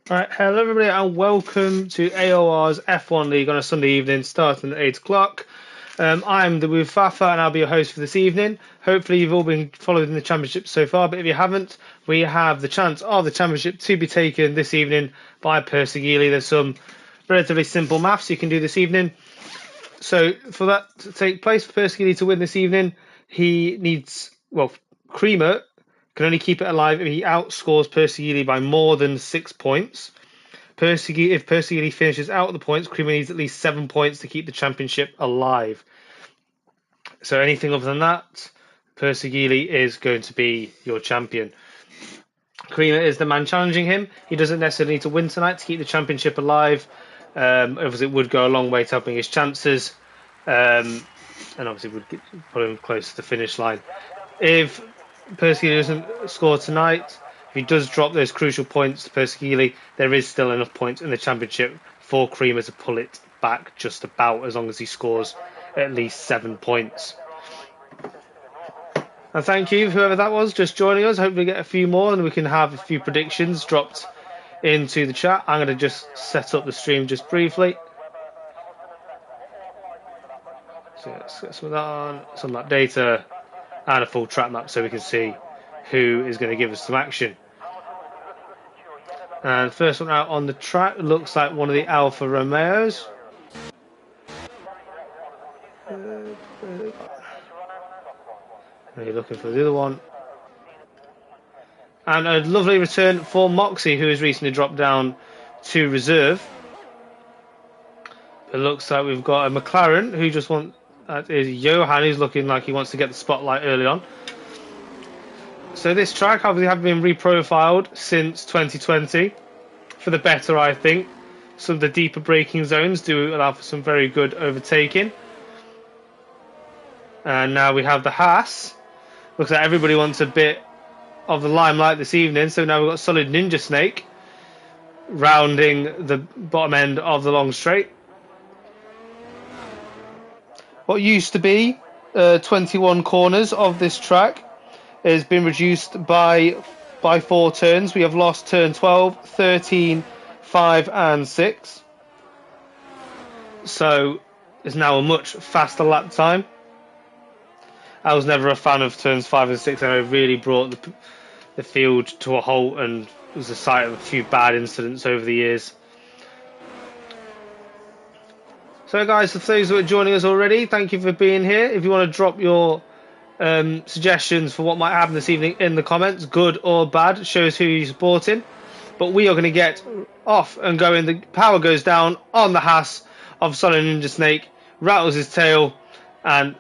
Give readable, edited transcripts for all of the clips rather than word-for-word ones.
Right, hello everybody and welcome to AOR's F1 League on a Sunday evening starting at 8 o'clock. I'm the Wufafa and I'll be your host for this evening. Hopefully you've all been following the championship so far, but if you haven't, we have the chance of the championship to be taken this evening by Percy Geely. There's some relatively simple maths you can do this evening. So for that to take place, for Percy Geely to win this evening, he needs, Creamer can only keep it alive if he outscores Percy Geely by more than 6 points. If Percy Geely finishes out the points, Creamer needs at least 7 points to keep the championship alive. So anything other than that, Percy Geely is going to be your champion. Creamer is the man challenging him. He doesn't necessarily need to win tonight to keep the championship alive. Obviously, it would go a long way to helping his chances. And obviously would put him close to the finish line. If Percy Geely doesn't score tonight, if he does drop those crucial points to Percy Geely, there is still enough points in the championship for Creamer to pull it back just about, as long as he scores at least 7 points. And thank you, whoever that was, just joining us. Hopefully get a few more and we can have a few predictions dropped into the chat. I'm going to just set up the stream just briefly. So let's get some of that on, some of that data, and a full track map so we can see who is going to give us some action. And first one out on the track looks like one of the Alfa Romeos. Are you looking for the other one? And a lovely return for Moxie, who has recently dropped down to reserve. It looks like we've got a McLaren who just wants. That is Johan, who's looking like he wants to get the spotlight early on. So this track obviously has been reprofiled since 2020 for the better, I think. Some of the deeper braking zones do allow for some very good overtaking. And now we have the Haas. Looks like everybody wants a bit of the limelight this evening. So now we've got Solid Ninja Snake rounding the bottom end of the long straight. What used to be 21 corners of this track has been reduced by 4 turns. We have lost turn 12, 13, 5 and 6. So it's now a much faster lap time. I was never a fan of turns 5 and 6, and it really brought the field to a halt and was the site of a few bad incidents over the years. So guys, for those who are joining us already, thank you for being here. If you want to drop your suggestions for what might happen this evening in the comments, good or bad, shows who you're supporting. But we are going to get off and going. The power goes down on the Haas of Solid Ninja Snake, rattles his tail and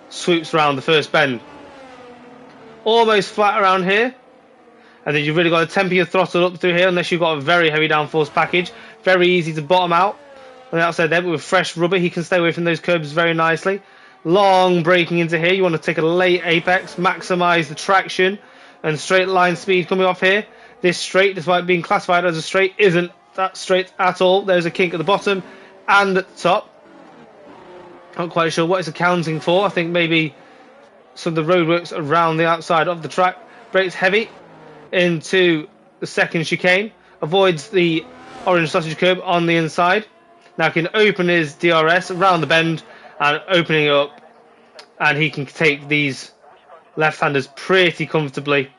swoops around the first bend. Almost flat around here. And then you've really got to temper your throttle up through here unless you've got a very heavy downforce package. Very easy to bottom out on the outside there, but with fresh rubber he can stay away from those curbs very nicely. Long braking into here. You want to take a late apex, maximise the traction and straight line speed coming off here. This straight, despite being classified as a straight, isn't that straight at all. There's a kink at the bottom and at the top. Not quite sure what it's accounting for. I think maybe some of the roadworks around the outside of the track. Brakes heavy into the second chicane. Avoids the orange sausage curb on the inside. Now can open his DRS around the bend and opening it up, and he can take these left-handers pretty comfortably.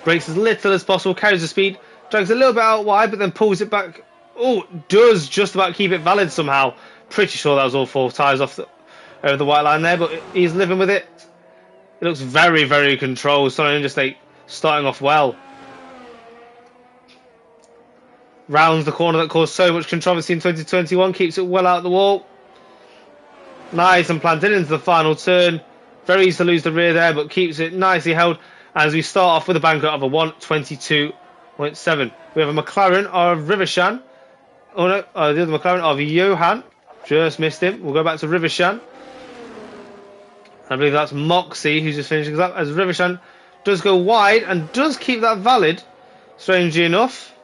Brakes as little as possible, carries the speed, drags a little bit out wide, but then pulls it back. Oh, does just about keep it valid somehow. Pretty sure that was all 4 tyres off over the white line there, but he's living with it. It looks very, very controlled. Solid Ninja Snake starting off well. Rounds the corner that caused so much controversy in 2021, keeps it well out the wall. Nice and planted into the final turn. Very easy to lose the rear there, but keeps it nicely held as we start off with a banker of a 1:22.7. We have a McLaren of Rivershan. Oh no, the other McLaren of Johan. Just missed him. We'll go back to Rivershan. I believe that's Moxie who's just finishing up as Rivershan does go wide and does keep that valid, strangely enough.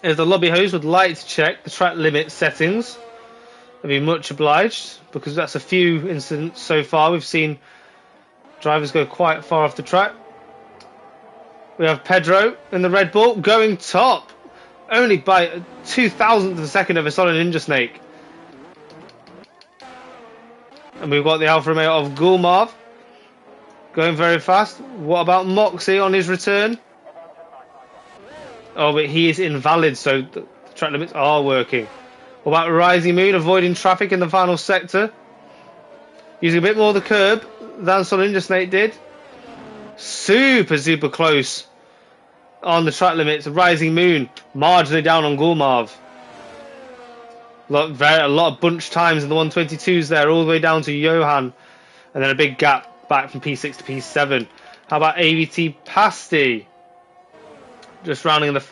If the lobby host would like to check the track limit settings, I'd be much obliged, because that's a few incidents so far. We've seen drivers go quite far off the track. We have Pedro in the Red Bull going top, only by 2,000th of a second over Solid Ninja Snake. And we've got the Alfa Romeo of Gulmarv going very fast. What about Moxie on his return? Oh, but he is invalid, so the track limits are working. What about Rising Moon avoiding traffic in the final sector? Using a bit more of the curb than Solid Ninja Snake did. Super close on the track limits. Rising Moon marginally down on Gulmarv. A lot of bunch times in the 122s there, all the way down to Johan. And then a big gap back from P6 to P7. How about AVT Pasty? Just rounding in the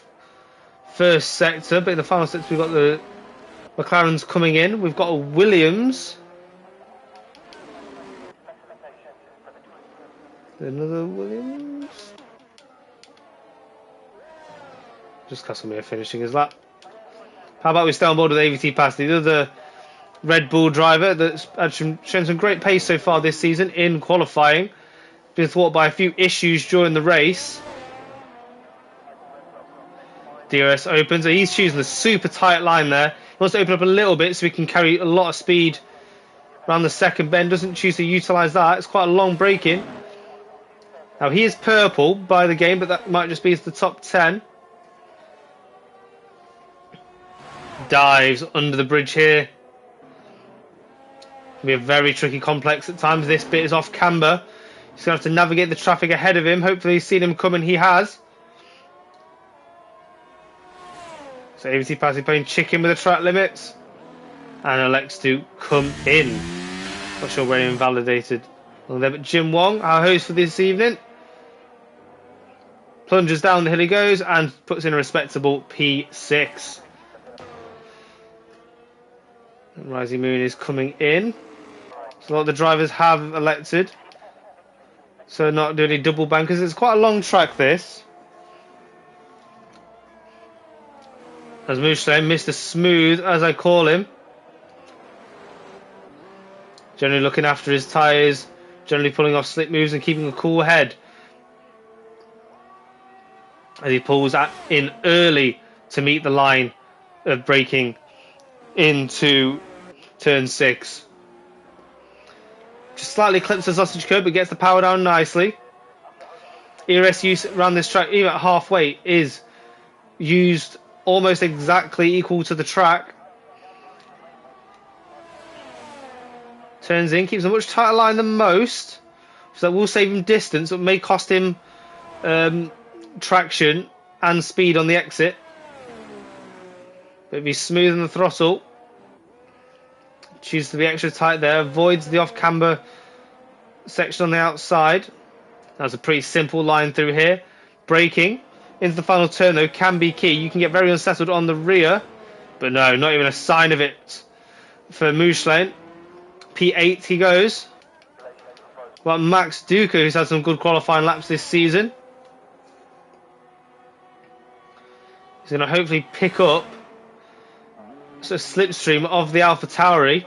first sector, but in the final sector we've got the McLarens coming in. We've got a Williams. Another Williams. Just Castlemere finishing his lap. How about we stay on board with AVT Pasty, the other Red Bull driver that's shown some great pace so far this season in qualifying. Been thwarted by a few issues during the race. DRS opens, so he's choosing a super tight line there. He wants to open up a little bit so he can carry a lot of speed around the second bend. Doesn't choose to utilise that. It's quite a long break in. Now he is purple by the game, but that might just be the top 10. Dives under the bridge here. It'll be a very tricky complex at times. This bit is off camber. He's going to have to navigate the traffic ahead of him. Hopefully he's seen him coming. He has. So AVT Pasty playing chicken with the track limits. And elects to come in. Not sure where he invalidated. Well, there, but Jim Wong, our host for this evening. Plunges down the hill he goes and puts in a respectable P6. And Rising Moon is coming in. So a lot of the drivers have elected. So not doing any double bankers. It's quite a long track this. As Mushlein, Mr. Smooth, as I call him. Generally looking after his tyres. Generally pulling off slick moves and keeping a cool head. As he pulls in early to meet the line of braking into turn 6. Just slightly clips the sausage curb but gets the power down nicely. ERS use around this track, even at halfway, is used almost exactly equal to the track. Turns in, keeps a much tighter line than most. So that will save him distance, but may cost him traction and speed on the exit. But if he's smooth in the throttle, chooses to be extra tight there, avoids the off camber section on the outside. That's a pretty simple line through here. Braking into the final turn though can be key. You can get very unsettled on the rear, but no, not even a sign of it for Mushlein. P8 he goes. Well, Max Duca, who's had some good qualifying laps this season. He's going to hopefully pick up a slipstream of the Alpha Tauri.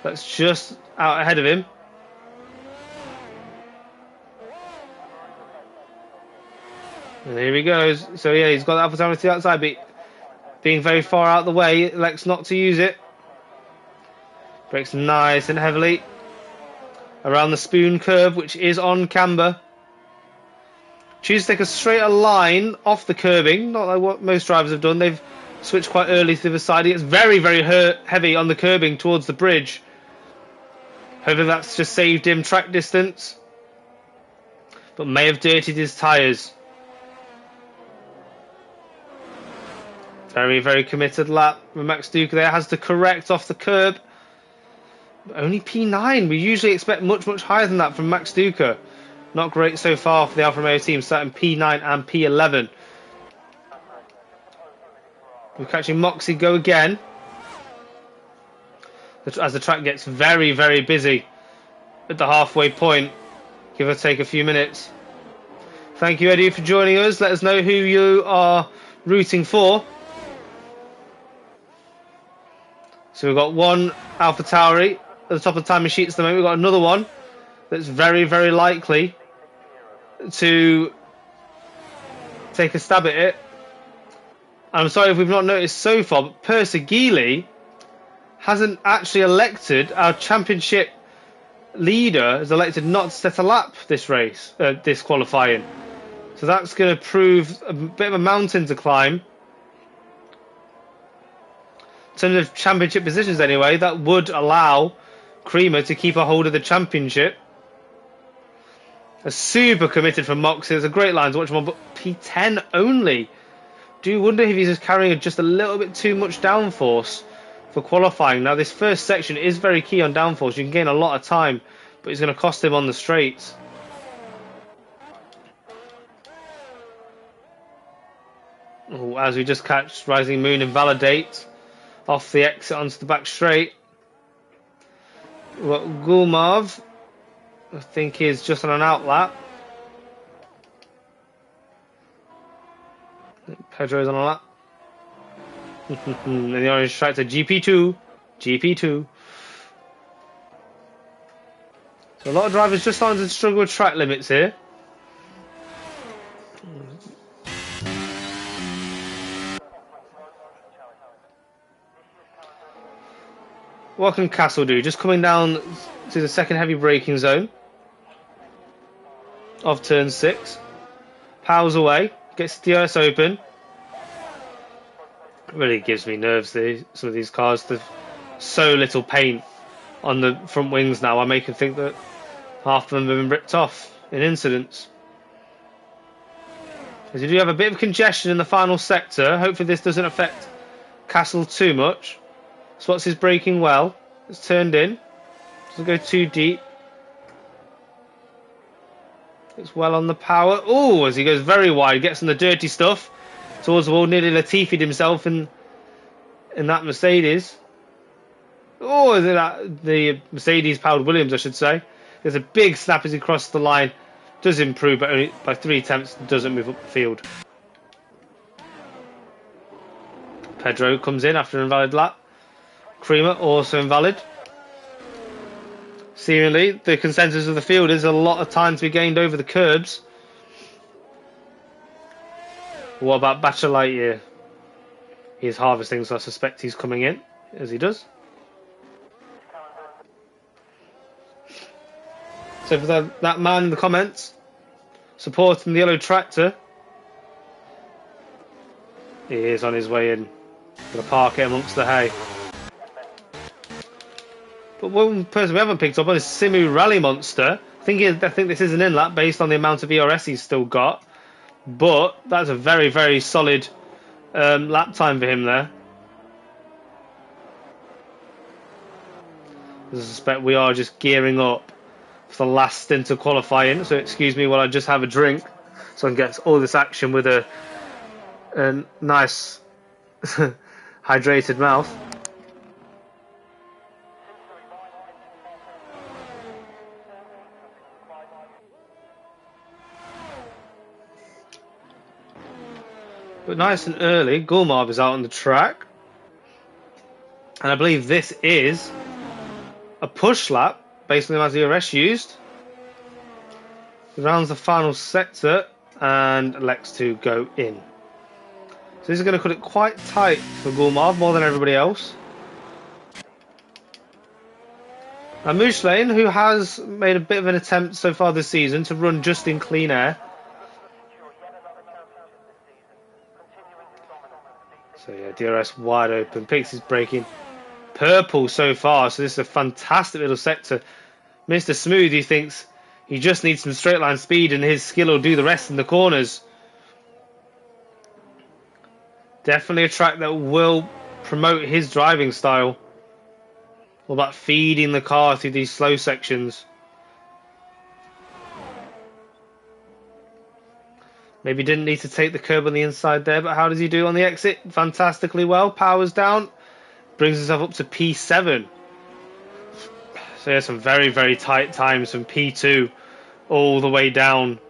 That's just out ahead of him. And here he goes. So yeah, he's got the Alpha Tauri to the outside, but being very far out of the way, elects not to use it. Brakes nice and heavily around the spoon curve, which is on camber. Chooses to take a straighter line off the curbing, not like what most drivers have done. They've switched quite early to the side. It's very heavy on the curbing towards the bridge. Hopefully that's just saved him track distance, but may have dirtied his tyres. Very committed lap. Max Duca there has to correct off the curb. Only P9. We usually expect much higher than that from Max Duca. Not great so far for the Alfa Romeo team, starting P9 and P11. We're catching Moxie go again, as the track gets very busy at the halfway point, give or take a few minutes. Thank you, Eddie, for joining us. Let us know who you are rooting for. So we've got one Alpha Tauri at the top of the timing sheets at the moment. We've got another one that's very likely to take a stab at it. I'm sorry if we've not noticed so far, but Persegili hasn't actually elected our championship leader, has elected not to set a lap this race, this qualifying. So that's going to prove a bit of a mountain to climb. In terms of championship positions anyway, that would allow Creamer to keep a hold of the championship. A super committed from Moxie. It's a great line to watch him on, but P10 only. Do wonder if he's just carrying just a little bit too much downforce for qualifying. Now this first section is very key on downforce. You can gain a lot of time, but it's going to cost him on the straights. Oh, as we just catch Rising Moon invalidate off the exit onto the back straight. We've got Gulmarv, I think is just on an out lap. Pedro's on a lap. And the orange tractor GP2. GP2. So a lot of drivers just starting to struggle with track limits here. What can Castle do? Just coming down to the second heavy braking zone of turn 6. Powers away. Gets the DRS open. Really gives me nerves, some of these cars. There's so little paint on the front wings now. I make them think that half of them have been ripped off in incidents. As you do have a bit of congestion in the final sector. Hopefully this doesn't affect Castle too much. Spots is braking well. It's turned in. Doesn't go too deep. It's well on the power. Oh, as he goes very wide, gets on the dirty stuff towards the wall. Nearly Latifi'd himself in that Mercedes. Oh, the Mercedes powered Williams, I should say. There's a big snap as he crosses the line. Does improve, but only by 3 attempts doesn't move up the field. Pedro comes in after an invalid lap. Creamer also invalid. Seemingly, the consensus of the field is a lot of time to be gained over the curbs. What about Bachelor Lightyear? He's harvesting, so I suspect he's coming in, as he does. So for that man in the comments, supporting the yellow tractor, he is on his way in. Gonna park it amongst the hay. But one person we haven't picked up on is Simu Rally Monster. I think this is an in-lap based on the amount of ERS he's still got. But that's a very, very solid lap time for him there. As I suspect we are just gearing up for the last stint of qualifying. So excuse me while I just have a drink so I can get all this action with a nice hydrated mouth. But nice and early, Gulmarv is out on the track. And I believe this is a push lap based on the amount of ERS used. He rounds the final sector and elects to go in. So this is going to cut it quite tight for Gulmarv, more than everybody else. Now Mouchelane, who has made a bit of an attempt so far this season to run just in clean air. So yeah, DRS wide open, picks his braking. Purple so far, so this is a fantastic little sector. Mr. Smooth, he thinks he just needs some straight line speed and his skill will do the rest in the corners. Definitely a track that will promote his driving style. All about feeding the car through these slow sections. Maybe didn't need to take the curb on the inside there, but how does he do on the exit? Fantastically well. Powers down. Brings himself up to P7. So there's some very, very tight times from P2 all the way down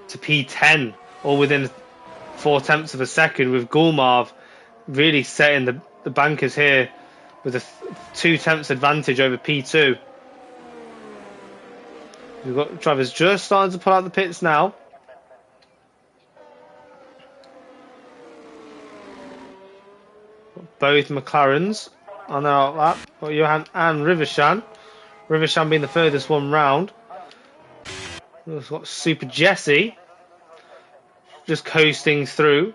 to P10. All within 4/10 of a second, with Gulmarv really setting the bankers here with a 2/10 advantage over P2. We've got drivers just starting to pull out the pits now. Both McLarens on their out lap. Got Johan and Rivershan. Rivershan being the furthest one round. We've got Super Jesse just coasting through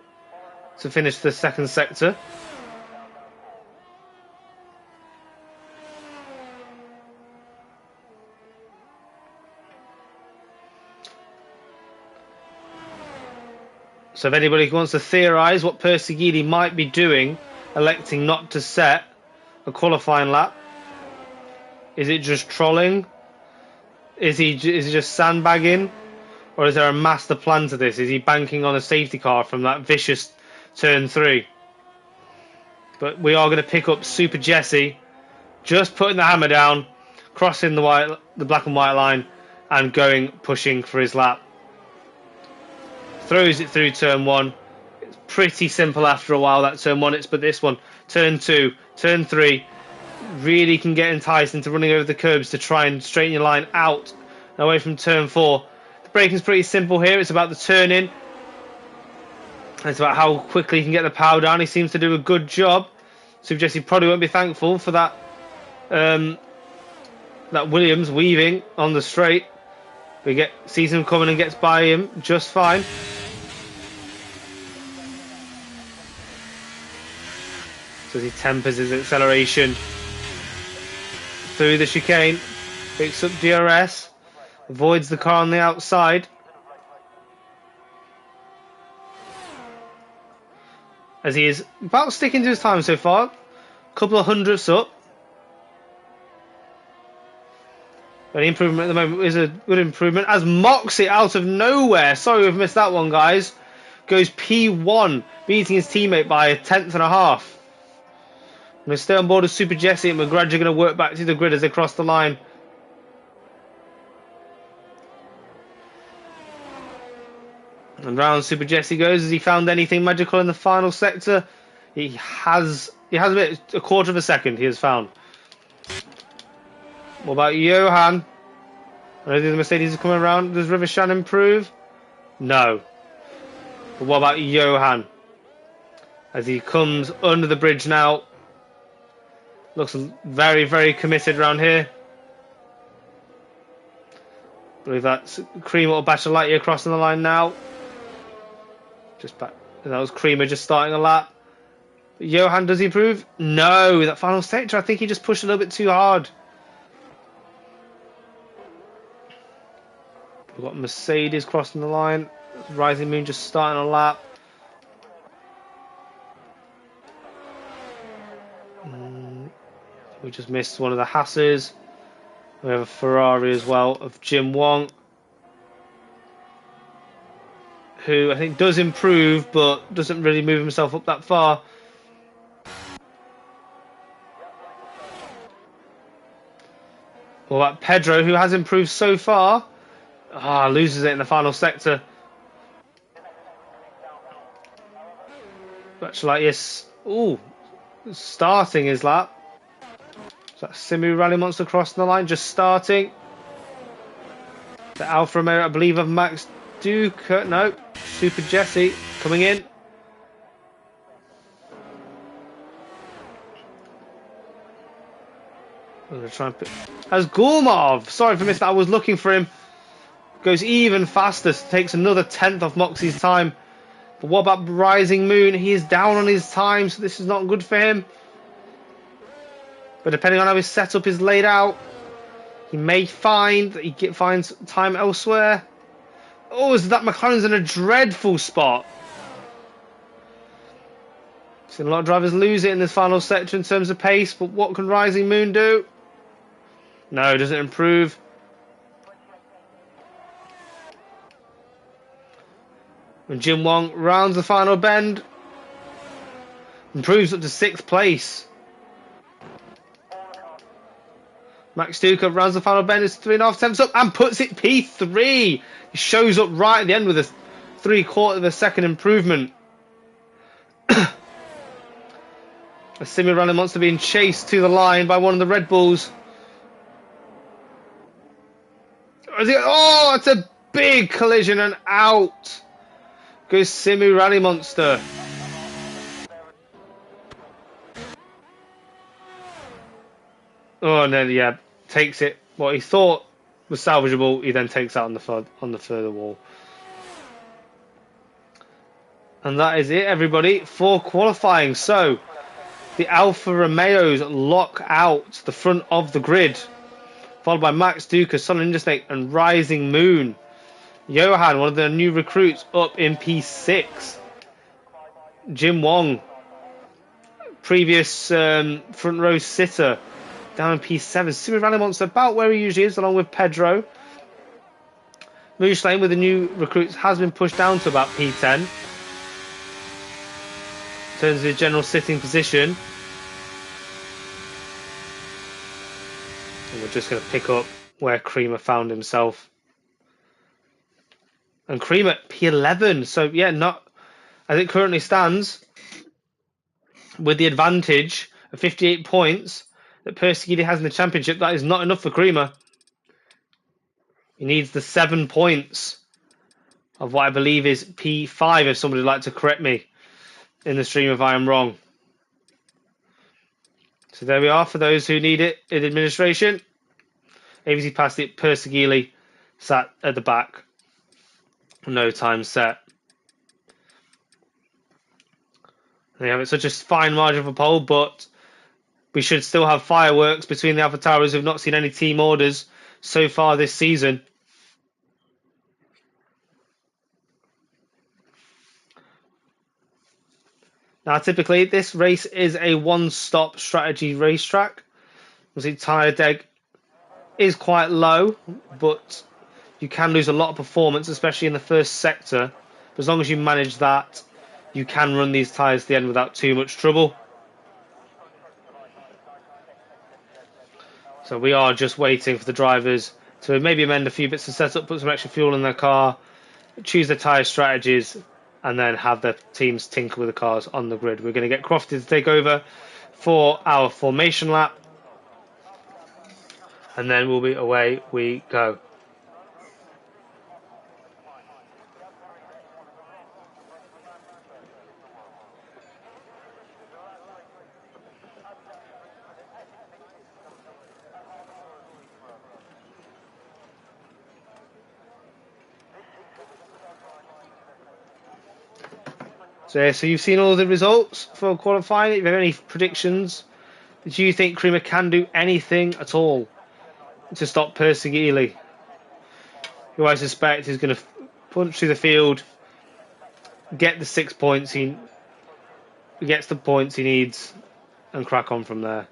to finish the second sector. So if anybody wants to theorise what Perseguidi might be doing, electing not to set a qualifying lap, is it just trolling? Is he just sandbagging? Or is there a master plan to this? Is he banking on a safety car from that vicious turn 3? But we are going to pick up Super Jesse, just putting the hammer down, crossing the black and white line, and pushing for his lap. Throws it through turn 1. It's pretty simple after a while, that turn 1. But this one, turn 2, turn 3, really can get enticed into running over the curbs to try and straighten your line out and away from turn 4. The braking's pretty simple here. It's about the turn in. It's about how quickly he can get the power down. He seems to do a good job. Super Jesse probably won't be thankful for that that Williams weaving on the straight. Sees him coming and gets by him just fine. So he tempers his acceleration through the chicane, picks up DRS, avoids the car on the outside. As he is about sticking to his time so far, a couple of hundredths up. But the improvement at the moment is a good improvement. As Moxie out of nowhere, sorry we've missed that one, guys, goes P1, beating his teammate by a tenth and a half. I'm going to stay on board with Super Jesse, and we're gradually going to work back to the grid as they cross the line. And round Super Jesse goes. Has he found anything magical in the final sector? He has a quarter of a second he has found. What about Johan? I don't think the Mercedes is coming around. Does Rivershan improve? No. But what about Johan? As he comes under the bridge now. Looks very, very committed around here. I believe that's Creamer or Bachelor Lightyear crossing the line now. Just back. That was Creamer just starting a lap. But Johan, does he improve? No. That final sector, I think he just pushed a little bit too hard. We've got Mercedes crossing the line. Rising Moon just starting a lap. We just missed one of the Hasses. We have a Ferrari as well of Jim Wong, who I think does improve but doesn't really move himself up that far. What about Pedro, who has improved so far? Loses it in the final sector. Much like yes. Starting his lap. Is that Simu Rally Monster crossing the line? Just starting. The Alfa Romeo, I believe, of Max Duke. No, Super Jesse coming in. I'm going to try and put as Gulmov. Sorry for missing that. I was looking for him. Goes even faster. Takes another tenth of Moxie's time. But what about Rising Moon? He is down on his time, so this is not good for him. But depending on how his setup is laid out, he may find that he finds time elsewhere. Oh, is that McLaren's in a dreadful spot. Seen a lot of drivers lose it in this final sector in terms of pace, but what can Rising Moon do? No, doesn't improve. And Jim Wong rounds the final bend. Improves up to 6th place. Max Duca rounds the final bend, is 3.5 tenths up and puts it P3. He shows up right at the end with a 3/4 of a second improvement. A Simu Rally Monster being chased to the line by one of the Red Bulls. Oh, it's a big collision and out goes Simu Rally Monster. Oh, and then yeah, takes it. What he thought was salvageable, he then takes out on the further wall. And that is it, everybody, for qualifying. So the Alfa Romeos lock out the front of the grid, followed by Max Duca, Solid Interstate, and Rising Moon. Johan, one of the new recruits, up in P6. Jim Wong, previous front row sitter, down in P7. Simu Rally Monster about where he usually is, along with Pedro. Moose Lane with the new recruits has been pushed down to about P10. In terms of the general sitting position. And we're just going to pick up where Creamer found himself. And Creamer P11. So yeah, not as it currently stands, with the advantage of 58 points that Persegidi has in the championship, that is not enough for Creamer. He needs the 7 points of what I believe is P5, if somebody would like to correct me in the stream if I am wrong. So there we are for those who need it in administration. ABC passed it, Persegili sat at the back. No time set. They have such a fine margin for pole, but we should still have fireworks between the AlphaTauris who have not seen any team orders so far this season. Now, typically, this race is a one-stop strategy racetrack. The tyre deck is quite low, but you can lose a lot of performance, especially in the first sector. But as long as you manage that, you can run these tyres to the end without too much trouble. So we are just waiting for the drivers to maybe amend a few bits of setup, put some extra fuel in their car, choose their tyre strategies, and then have their teams tinker with the cars on the grid. We're going to get Crofty to take over for our formation lap. And then we'll be away we go. So you've seen all the results for qualifying. If you have any predictions, do you think Creamer can do anything at all to stop Persegili, who I suspect is going to punch through the field, get the 6 points he gets the points he needs, and crack on from there?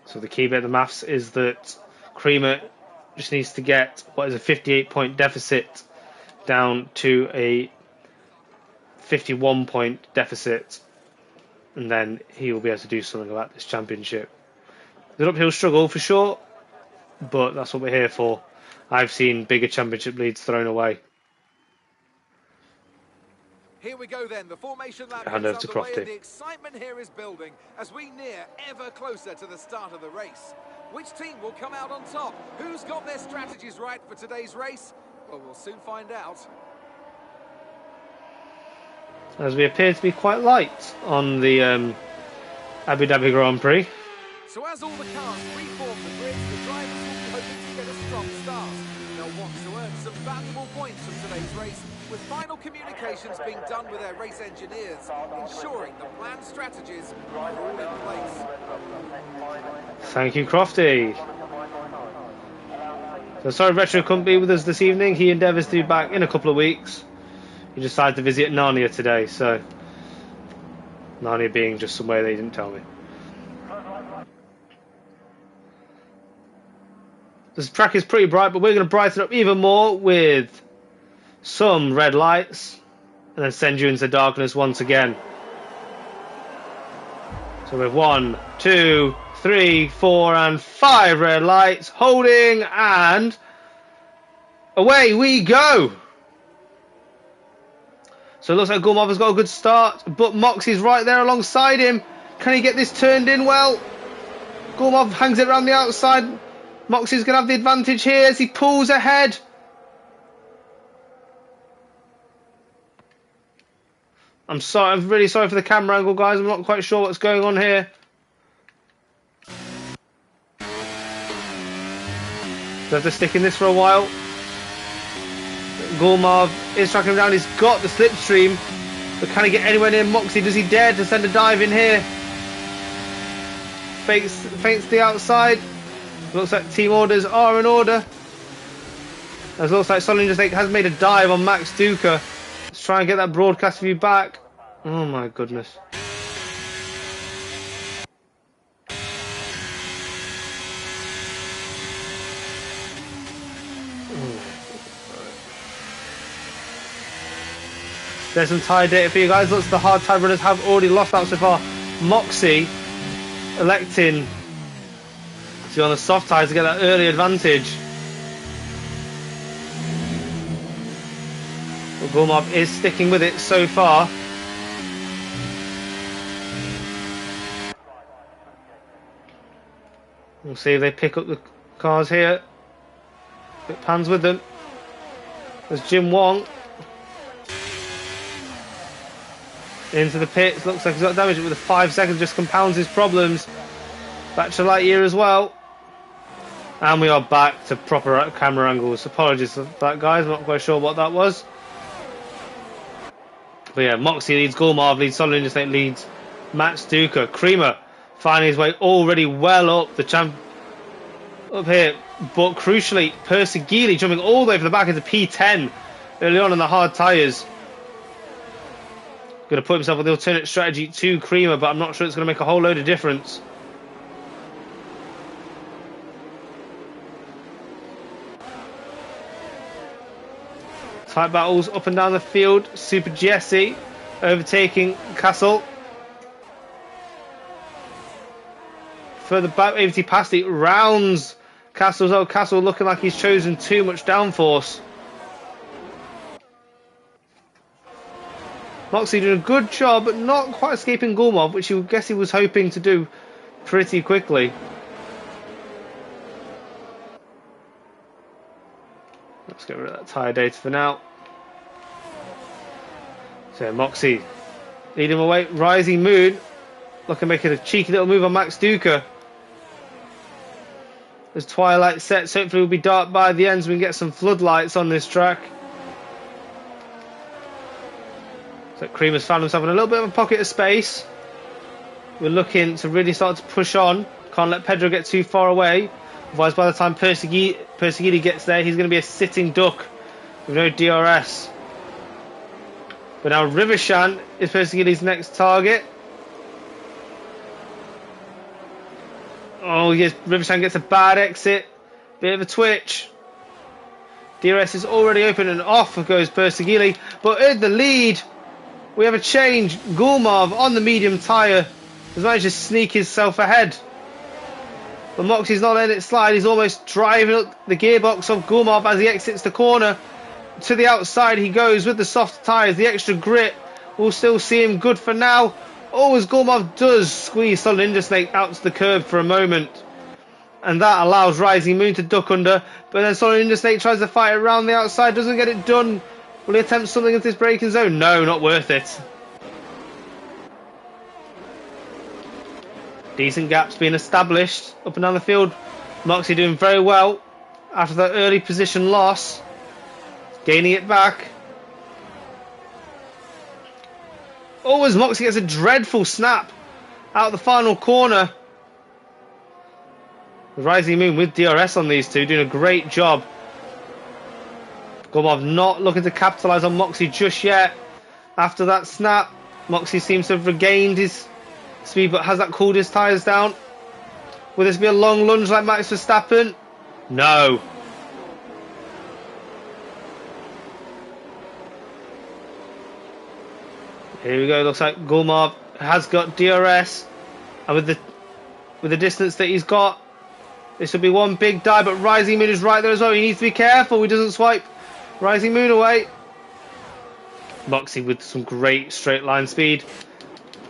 So the key bit of the maths is that Creamer just needs to get what is a 58-point deficit down to a 51-point deficit, and then he will be able to do something about this championship. It's an uphill struggle for sure, but that's what we're here for. I've seen bigger championship leads thrown away. Here we go then, the formation lap Hand over to underway, Crofty. and the excitement here is building as we near ever closer to the start of the race. Which team will come out on top? Who's got their strategies right for today's race? Well, we'll soon find out. As we appear to be quite light on the Abu Dhabi Grand Prix. So as all the cars reform the grid, the drivers will be hoping to get a strong start. They'll want to earn some valuable points from today's race, with final communications being done with their race engineers, ensuring the planned strategies are all in place. Thank you, Crofty. So sorry Retro couldn't be with us this evening. He endeavours to be back in a couple of weeks. He decided to visit Narnia today, so Narnia being just somewhere they didn't tell me. This track is pretty bright, but we're going to brighten up even more with some red lights and then send you into darkness once again. So with 1, 2, 3, 4 and 5 red lights, holding, and away we go. So it looks like Gulmov has got a good start, but Moxie's right there alongside him. Can he get this turned in well? Gulmov hangs it around the outside. Moxie's going to have the advantage here as he pulls ahead. I'm sorry, I'm really sorry for the camera angle, guys. I'm not quite sure what's going on here. So have to stick in this for a while. Gulmov is tracking him down. He's got the slipstream, but can he get anywhere near Moxie? Does he dare to send a dive in here? Feints the outside. Looks like team orders are in order. It looks like Solid Ninja Snake has made a dive on Max Duca. Let's try and get that broadcast view back. Oh my goodness. There's some tyre data for you guys. Looks the hard tyre runners have already lost out so far. Moxie electing to be on the soft tyres to get that early advantage. But Gulmov is sticking with it so far. We'll see if they pick up the cars here. Bit pans with them. There's Jim Wong. Into the pits, looks like he's got damage, but with the 5 seconds just compounds his problems. Back to Lightyear as well. And we are back to proper camera angles. Apologies for that, guys, I'm not quite sure what that was. But yeah, Moxie leads Gulmov, leads Solid Ninja Snake, leads Max Duca. Creamer finding his way already well up the champ up here. But crucially, Persegili jumping all the way from the back into P10 early on in the hard tyres. Going to put himself with the alternate strategy to Creamer, but I'm not sure it's going to make a whole load of difference. Tight battles up and down the field. Super Jesse overtaking Castle. Further back, AVT past it, rounds Castle's old Castle looking like he's chosen too much downforce. Moxie doing a good job, but not quite escaping Gulmov, which you guess he was hoping to do pretty quickly. Let's get rid of that tyre data for now. So Moxie leading him away. Rising Moon looking to make a cheeky little move on Max Duca. As twilight sets, hopefully we'll be dark by the end so we can get some floodlights on this track. So Creamer's found himself in a little bit of a pocket of space. We're looking to really start to push on. Can't let Pedro get too far away. Otherwise, by the time Persegili gets there, he's going to be a sitting duck with no DRS. But now Rivershan is Persegili's next target. Oh yes, Rivershan gets a bad exit. Bit of a twitch. DRS is already open and off goes Persegili. But in the lead, we have a change. Gulmov on the medium tyre has managed to sneak himself ahead. But Moxie's not letting it slide. He's almost driving up the gearbox of Gulmov as he exits the corner. To the outside he goes with the soft tyres. The extra grip will still see him good for now. Oh, as Gulmov does squeeze Solid Ninja Snake out to the curb for a moment. And that allows Rising Moon to duck under. But then Solid Ninja Snake tries to fight around the outside. Doesn't get it done. Will he attempt something into this braking zone? No, not worth it. Decent gaps being established up and down the field. Moxie doing very well after that early position loss. Gaining it back. Oh, as Moxie gets a dreadful snap out of the final corner. Rising Moon with DRS on these two, doing a great job. Gulmov not looking to capitalise on Moxie just yet. After that snap, Moxie seems to have regained his speed, but has that cooled his tyres down? Will this be a long lunge like Max Verstappen? No. Here we go. Looks like Gulmov has got DRS, and with the distance that he's got, this will be one big dive. But Rising Moon is right there as well. He needs to be careful. He doesn't swipe Rising Moon away. Moxie with some great straight line speed.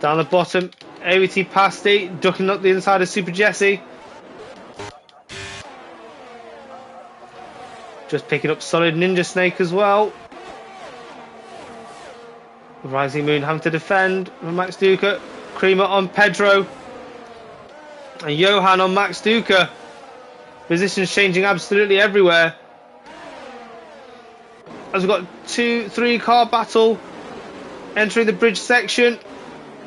Down the bottom, AOT Pasty, ducking up the inside of Super Jesse. Just picking up solid Ninja Snake as well. Rising Moon having to defend from Max Duca. Creamer on Pedro. And Johan on Max Duca. Positions changing absolutely everywhere. As we've got 2-3 car battle entering the bridge section.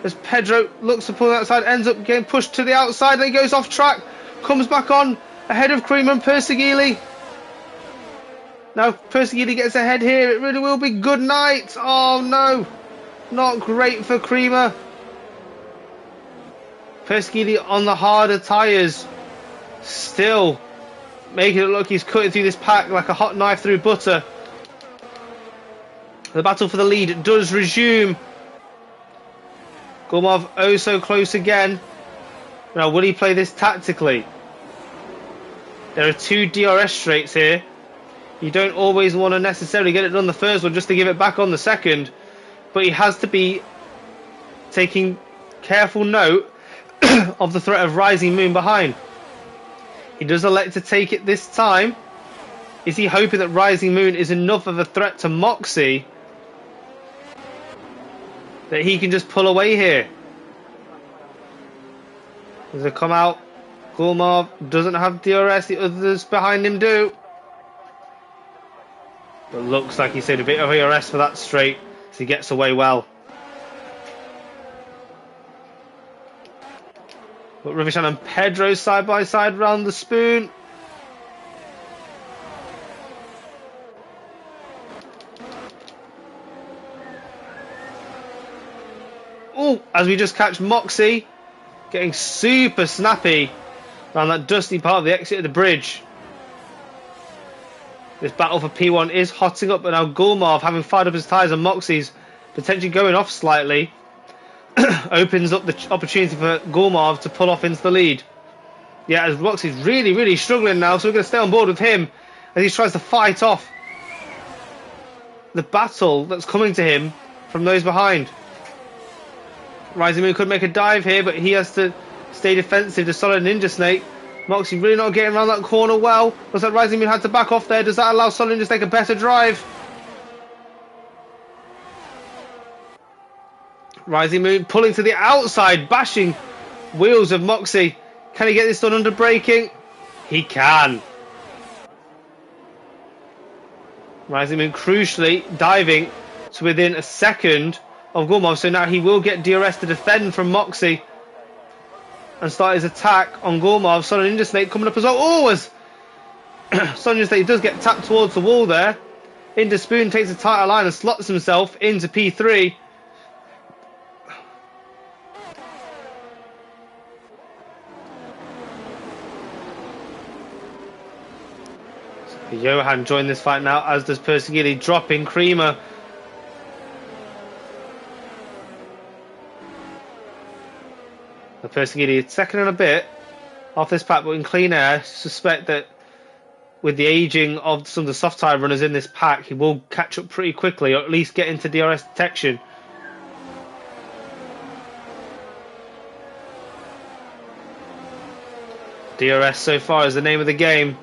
As Pedro looks to pull outside, ends up getting pushed to the outside, then he goes off track, comes back on ahead of Creamer and Persegili. Now Persegili gets ahead here, it really will be good night. Oh no, not great for Creamer. Persegili on the harder tyres, still making it look he's cutting through this pack like a hot knife through butter. The battle for the lead does resume. Gulmov oh so close again. Now will he play this tactically? There are 2 DRS straights here. You don't always want to necessarily get it done the first one just to give it back on the second. But he has to be taking careful note of the threat of Rising Moon behind. He does elect to take it this time. Is he hoping that Rising Moon is enough of a threat to Moxie that he can just pull away here? As they come out, Gulmov doesn't have DRS, the others behind him do. But looks like he's saved a bit of DRS for that straight, so he gets away well. But Ravishan and Pedro side by side round the spoon. Oh, as we just catch Moxie getting super snappy around that dusty part of the exit of the bridge. This battle for P1 is hotting up, but now Gulmov, having fired up his tyres and Moxie's potentially going off slightly, opens up the opportunity for Gulmov to pull off into the lead. Yeah, as Moxie's really struggling now, so we're going to stay on board with him as he tries to fight off the battle that's coming to him from those behind. Rising Moon could make a dive here, but he has to stay defensive to solid Ninja Snake. Moxie really not getting around that corner well. Looks like Rising Moon had to back off there. Does that allow solid Ninja Snake a better drive? Rising Moon pulling to the outside, bashing wheels of Moxie. Can he get this done under braking? He can. Rising Moon crucially diving to within a second of Gulmov, so now he will get DRS to defend from Moxie and start his attack on Gulmov. Solid Ninja Snake coming up as well. Oh, as Solid Ninja Snake does get tapped towards the wall there. Into Spoon, takes a tighter line and slots himself into P3. So Johan joined this fight now, as does Persegili, dropping Creamer. The Persegili second and a bit off this pack, but in clean air. Suspect that with the aging of some of the soft tyre runners in this pack, he will catch up pretty quickly, or at least get into DRS detection. DRS so far is the name of the game.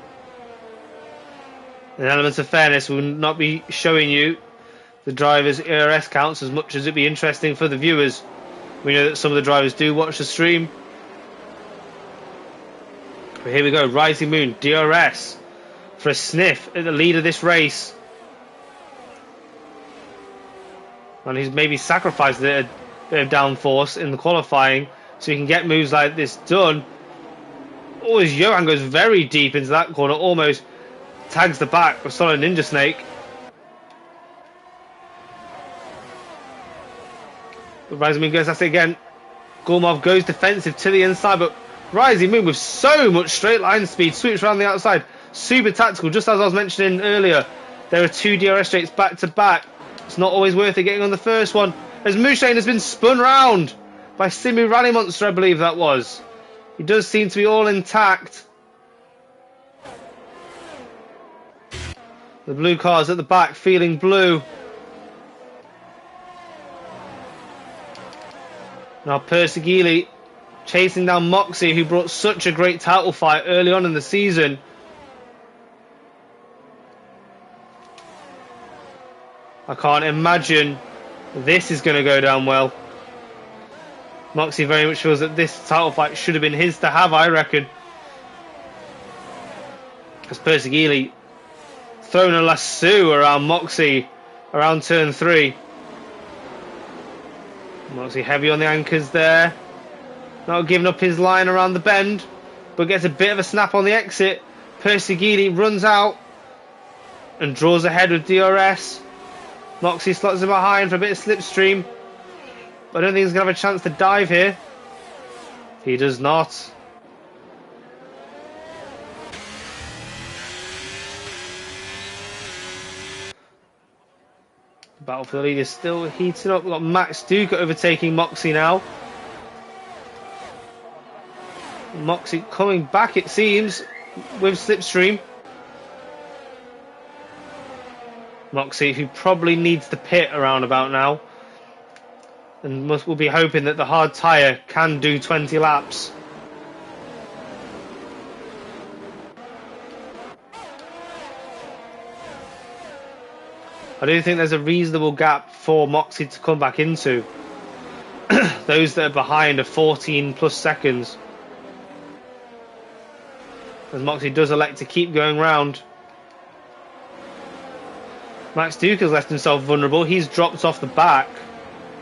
In elements of fairness, we will not be showing you the drivers' DRS counts as much as it'd be interesting for the viewers. We know that some of the drivers do watch the stream. But here we go, Rising Moon, DRS for a sniff at the lead of this race. And he's maybe sacrificed a bit of downforce in the qualifying so he can get moves like this done. Oh, as Johan goes very deep into that corner, almost tags the back of Solid Ninja Snake. But Rising Moon goes at it again. Gulmov goes defensive to the inside, but Rising Moon with so much straight line speed sweeps around the outside. Super tactical, just as I was mentioning earlier. There are 2 DRS straights back to back. It's not always worth it getting on the first one. As Mushane has been spun round by Simu Rally Monster, I believe that was. He does seem to be all intact. The blue cars at the back feeling blue. Now Persegili chasing down Moxie, who brought such a great title fight early on in the season. I can't imagine this is going to go down well. Moxie very much feels that this title fight should have been his to have, I reckon. As Persegili throwing a lasso around Moxie around turn 3. Moxie heavy on the anchors there. Not giving up his line around the bend, but gets a bit of a snap on the exit. Persegili runs out and draws ahead with DRS. Moxie slots him behind for a bit of slipstream. But I don't think he's going to have a chance to dive here. He does not. The battle for the lead is still heating up. We've got Max Duca overtaking Moxie now. Moxie coming back, it seems, with slipstream. Moxie, who probably needs to pit around about now, and will be hoping that the hard tyre can do 20 laps. I do think there's a reasonable gap for Moxie to come back into. Those that are behind are 14 plus seconds. As Moxie does elect to keep going round. Max Duca's left himself vulnerable. He's dropped off the back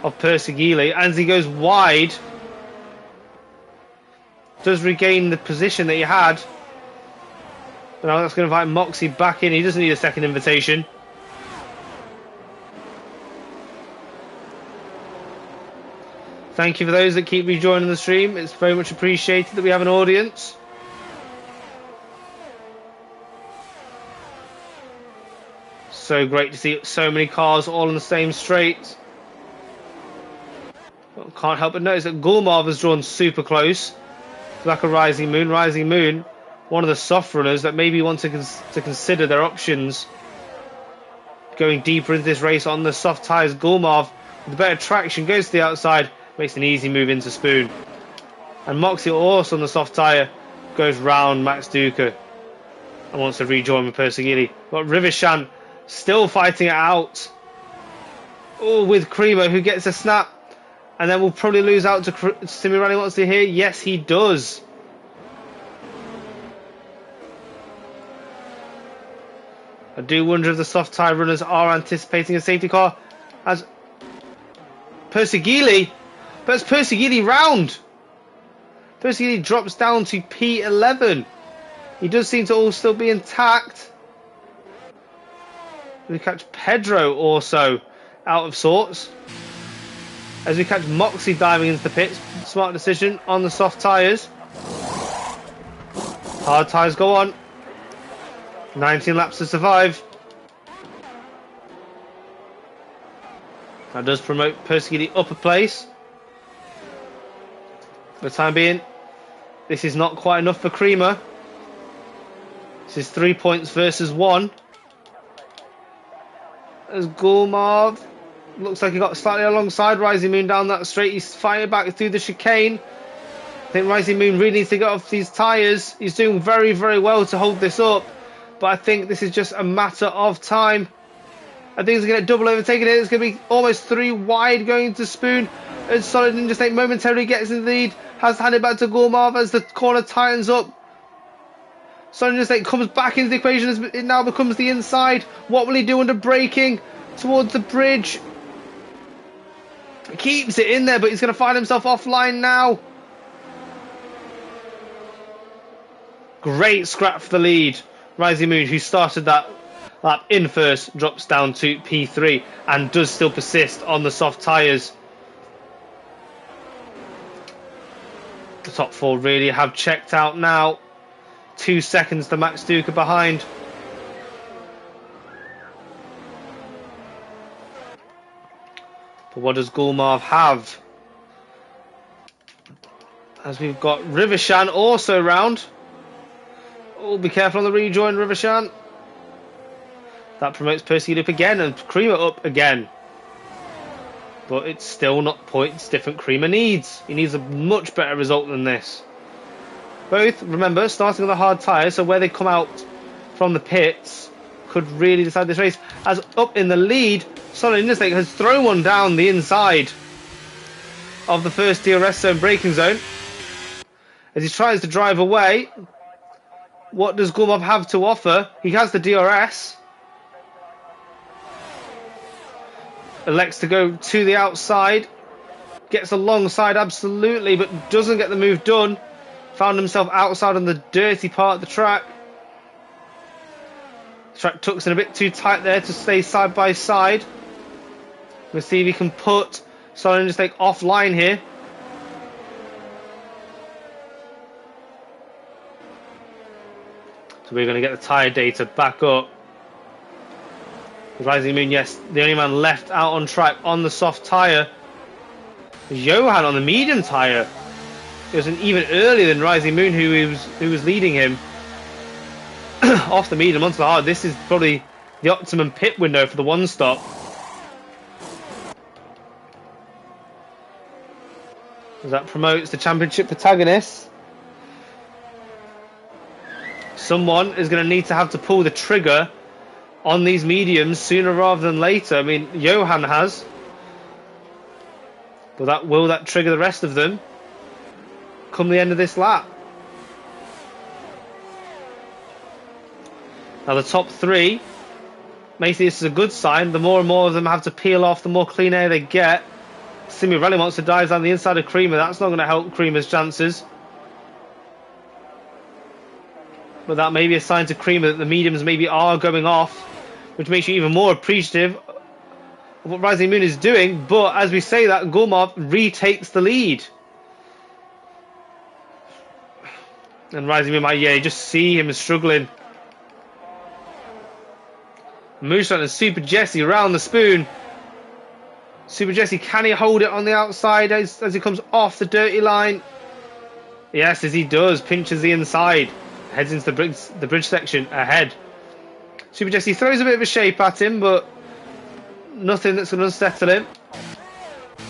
of Persegili as he goes wide. Does regain the position that he had. But now that's going to invite Moxie back in. He doesn't need a second invitation. Thank you for those that keep rejoining the stream. It's very much appreciated that we have an audience. So great to see so many cars all in the same straight. Well, can't help but notice that Gulmarv has drawn super close to the back of Rising Moon. Rising Moon, one of the soft runners that maybe want to consider their options going deeper into this race on the soft tyres. Gulmarv with better traction goes to the outside, makes an easy move into Spoon. And Moxie also on the soft tyre goes round Max Duca and wants to rejoin with Persegili. But Rivishan still fighting it out. Oh, with Cremo, who gets a snap. And then we'll probably lose out to Simirani wants to hear. Yes, he does. I do wonder if the soft tyre runners are anticipating a safety car. As Persegili. But it's Persegili round. Persegili drops down to P11. He does seem to all still be intact. We catch Pedro also out of sorts. As we catch Moxie diving into the pits. Smart decision on the soft tyres. Hard tyres go on. 19 laps to survive. That does promote Persegili up a place. For the time being, this is not quite enough for Creamer. This is 3 points versus 1. As Gulmarv looks like he got slightly alongside Rising Moon down that straight. He's fighting back through the chicane. I think Rising Moon really needs to get off these tyres. He's doing very, very well to hold this up. But I think this is just a matter of time. I think he's going to get double overtaken here. It's going to be almost 3 wide going to Spoon. As Solid Ninja Snake momentarily gets in the lead. Has to hand it back to Gulmarv as the corner tightens up. Solid Ninja Snake comes back into the equation as it now becomes the inside. What will he do under braking towards the bridge? He keeps it in there, but he's going to find himself offline now. Great scrap for the lead. Rising Moon, who started that lap in first, drops down to P3 and does still persist on the soft tyres. The top 4 really have checked out now. 2 seconds to Max Duca behind. But what does Gulmarv have? As we've got Rivishan also round. Oh, be careful on the rejoin, Rivishan. That promotes Persegili up again and Creamer up again. but it's still not points different Creamer needs. He needs a much better result than this. Both, remember, starting on the hard tyre, so where they come out from the pits could really decide this race. As up in the lead, Solid Interstate has thrown one down the inside of the first DRS zone braking zone. As he tries to drive away, what does Gulmov have to offer? He has the DRS. Elects to go to the outside. Gets alongside, absolutely, but doesn't get the move done. Found himself outside on the dirty part of the track. The track tucks in a bit too tight there to stay side by side. We'll see if he can put Solid Interstate offline here. So we're going to get the tyre data back up. The Rising Moon, yes, the only man left out on track on the soft tyre. Johan on the medium tyre. It was even earlier than Rising Moon who was leading him. Off the medium onto the hard. This is probably the optimum pit window for the one stop. As that promotes the championship protagonist. Someone is going to need to have to pull the trigger on these mediums sooner rather than later. I mean, Johan has. But will that trigger the rest of them come the end of this lap? Now the top three, maybe this is a good sign. The more and more of them have to peel off, the more clean air they get. Simi Rally Monster dives down the inside of Creamer. That's not going to help Creamer's chances. But that may be a sign to Creamer that the mediums maybe are going off, which makes you even more appreciative of what Rising Moon is doing. But as we say that, Gulmov retakes the lead. And Rising Moon might, you just see him struggling. Moonshot and Super Jesse around the spoon. Super Jesse, can he hold it on the outside as he comes off the dirty line? Yes, as he does, pinches the inside. Heads into the bridge section ahead. Super Jesse throws a bit of a shape at him, but nothing that's going to unsettle him.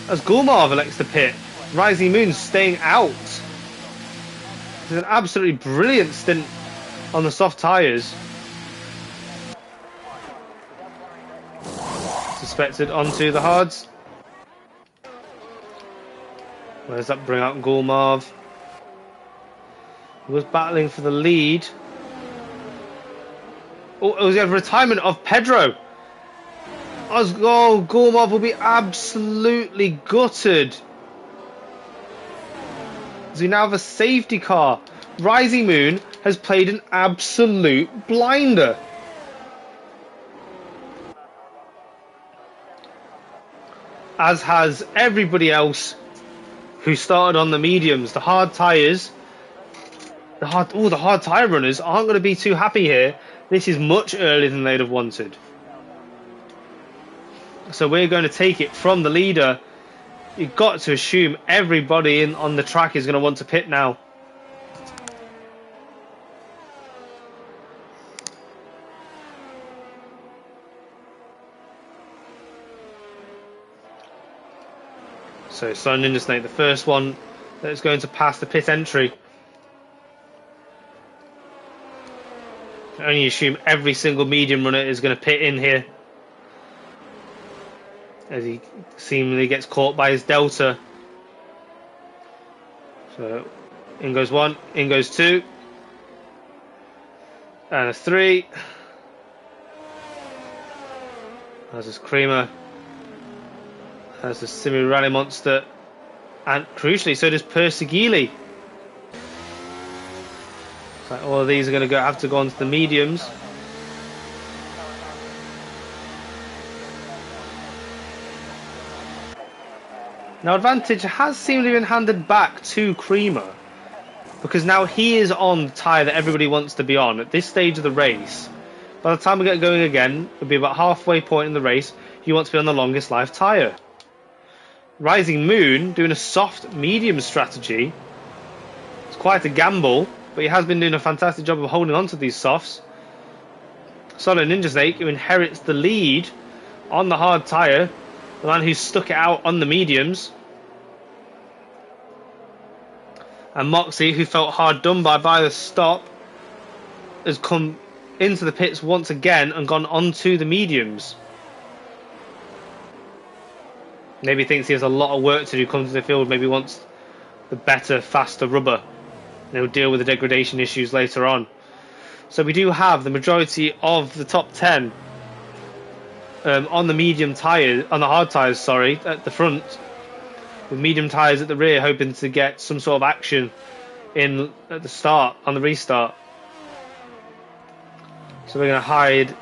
As Gulmov elects to pit, Rising Moon staying out. It's an absolutely brilliant stint on the soft tyres. Suspected onto the hards. Where does that bring out Gulmov? He was battling for the lead. Oh, it was the retirement of Pedro. Gulmov will be absolutely gutted. As we now have a safety car. Rising Moon has played an absolute blinder. As has everybody else who started on the mediums. The hard tyres. The hard tyre runners aren't going to be too happy here. This is much earlier than they'd have wanted. So we're going to take it from the leader. You've got to assume everybody on the track is going to want to pit now. So Solid Interstate, the first one that's going to pass the pit entry. I only assume every single medium runner is going to pit in here, as he seemingly gets caught by his delta. So in goes one, in goes two, and a three. There's this Creamer. There's the Simi Rally Monster, and crucially, so does Persegili. So all of these are going to have to go onto the mediums. Now advantage has seemingly been handed back to Creamer, because now he is on the tyre that everybody wants to be on at this stage of the race. By the time we get going again, it'll be about halfway point in the race. You want to be on the longest life tyre. Rising Moon doing a soft medium strategy. It's quite a gamble, but he has been doing a fantastic job of holding on to these softs. Solid Ninja Snake, who inherits the lead on the hard tyre, the man who stuck it out on the mediums. And Moxie, who felt hard done by the stop, has come into the pits once again and gone onto the mediums. Maybe thinks he has a lot of work to do, comes to the field, maybe wants the better, faster rubber. And he'll deal with the degradation issues later on. So we do have the majority of the top 10 on the medium tyres, on the hard tyres, sorry, at the front, with medium tyres at the rear, hoping to get some sort of action in at the start, on the restart. So we're going to hide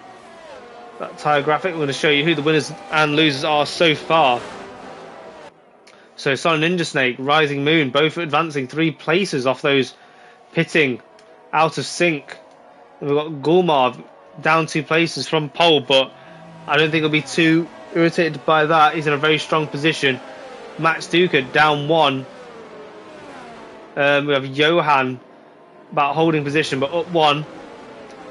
that tyre graphic. We're going to show you who the winners and losers are so far. So Solid Ninja Snake, Rising Moon, both advancing 3 places off those pitting out of sync. And we've got Gulmarv down 2 places from pole, but I don't think he'll be too irritated by that. He's in a very strong position. Max Duker down 1. We have Johan about holding position, but up 1.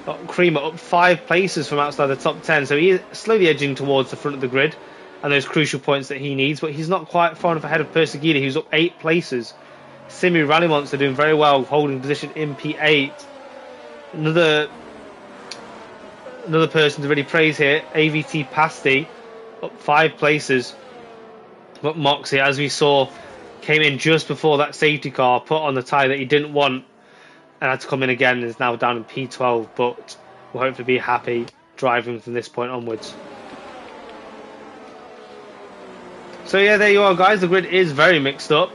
Got Creamer up 5 places from outside the top 10, so he is slowly edging towards the front of the grid and those crucial points that he needs, but he's not quite far enough ahead of Perseguida, who's up 8 places. Simu Rally Monster doing very well, holding position in P8. Another person to really praise here, AVT Pasty, up 5 places. But Moxie, as we saw, came in just before that safety car, put on the tyre that he didn't want, and had to come in again, and is now down in P12, but will hopefully be happy driving from this point onwards. So yeah, there you are, guys. The grid is very mixed up.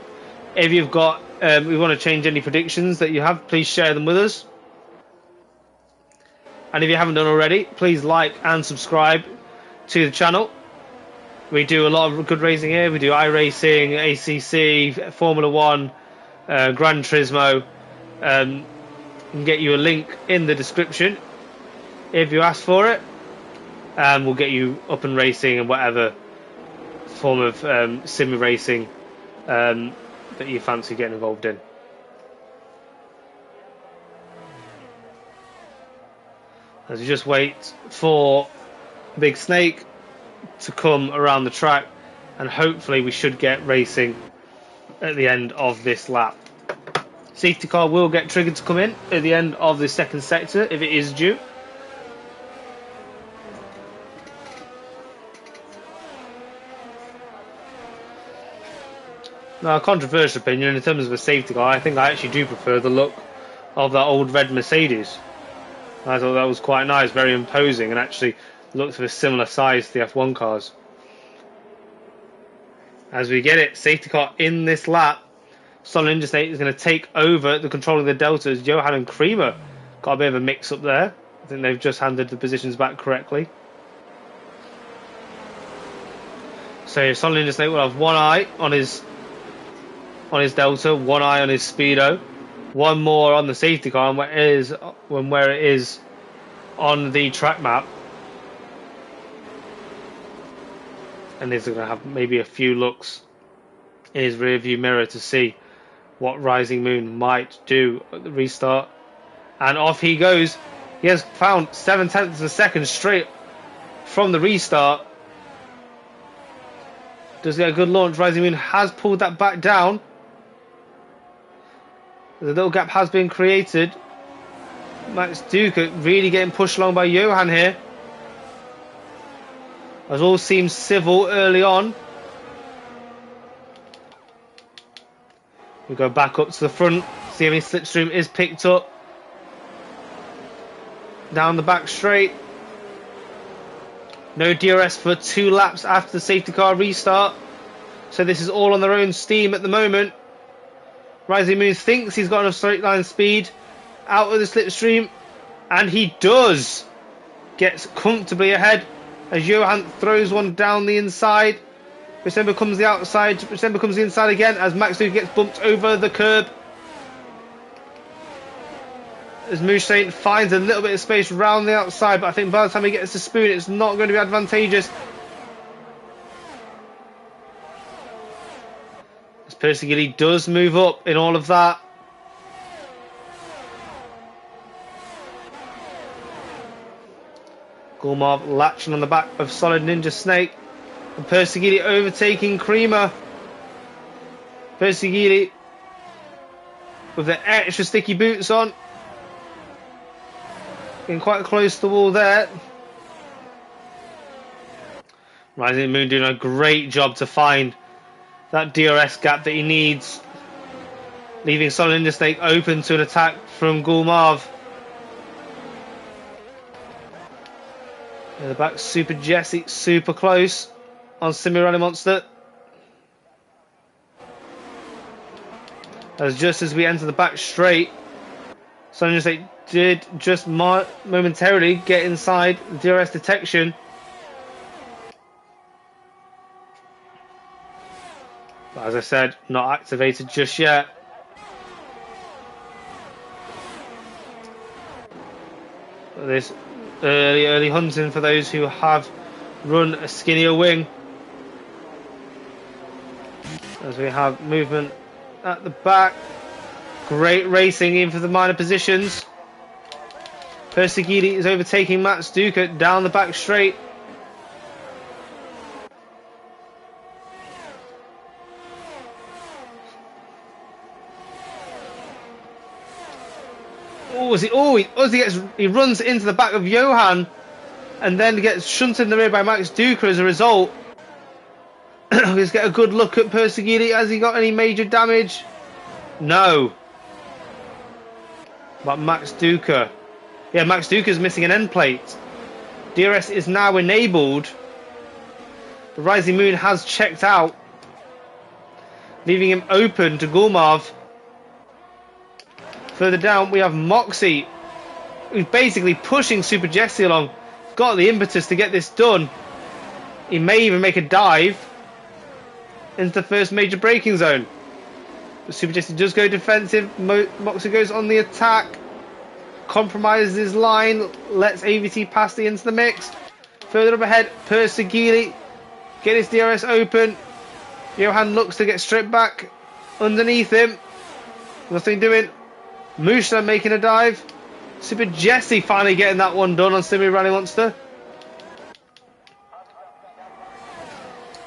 If you've got, we want to change any predictions that you have, please share them with us. And if you haven't done already, please like and subscribe to the channel. We do a lot of good racing here. We do iRacing, ACC, Formula 1, Gran Turismo. I can get you a link in the description if you ask for it. And we'll get you up and racing and whatever form of sim racing that you fancy getting involved in. As we just wait for Big Snake to come around the track, and hopefully we should get racing at the end of this lap. Safety car will get triggered to come in at the end of the second sector if it is due. Now, a controversial opinion in terms of a safety car, I think I actually do prefer the look of that old red Mercedes. I thought that was quite nice, very imposing, and actually looks of a similar size to the F1 cars. As we get it, safety car in this lap. Solid Ninja Snake is going to take over the control of the deltas. Johan and Creamer got a bit of a mix up there. I think they've just handed the positions back correctly. So Solid Ninja Snake will have one eye on his delta, one eye on his speedo, one more on the safety car, and where it is on the track map. And he's going to have maybe a few looks in his rear view mirror to see what Rising Moon might do at the restart. And off he goes. He has found 0.7 of a second straight from the restart. Does get a good launch. Rising Moon has pulled that back down. The little gap has been created. Max Duker really getting pushed along by Johan here. As all seems civil early on. We go back up to the front, see if any slipstream is picked up. Down the back straight. No DRS for 2 laps after the safety car restart. So this is all on their own steam at the moment. Rising Moon thinks he's got enough straight line speed out of the slipstream, and he does. Gets comfortably ahead as Johan throws one down the inside. Which then becomes the outside, which then becomes the inside again as Max Duke gets bumped over the curb. As Mustaine finds a little bit of space around the outside, but I think by the time he gets to Spoon, it's not going to be advantageous. As Perseguida does move up in all of that. Gulmarv latching on the back of Solid Ninja Snake. And Persegili overtaking Creamer. Persegili with the extra sticky boots on. Getting quite close to the wall there. Rising Moon doing a great job to find that DRS gap that he needs. Leaving Solid Ninja Snake open to an attack from Gulmarv. In the back, Super Jesse super close on Simi Rally Monster. As just as we enter the back straight, Solid Ninja Snake did just momentarily get inside the DRS detection. But as I said, not activated just yet. This early hunting for those who have run a skinnier wing. As we have movement at the back. Great racing in for the minor positions. Persegili is overtaking Max Duca down the back straight. He runs into the back of Johan and then gets shunted in the rear by Max Duca as a result. Let's get a good look at Persegili. Has he got any major damage? No. But Max Duca. Yeah, Max Duca is missing an end plate. DRS is now enabled. The Rising Moon has checked out, leaving him open to Gulmarv. Further down, we have Moxie, who's basically pushing Super Jesse along. He's got the impetus to get this done. He may even make a dive into the first major braking zone. But Super Jesse does go defensive. Moxie goes on the attack. Compromises his line. Lets AVT pass into the mix. Further up ahead, Persegili get his DRS open. Johan looks to get stripped back underneath him. Nothing doing. Mushla making a dive. Super Jesse finally getting that one done on Simi Rally Monster.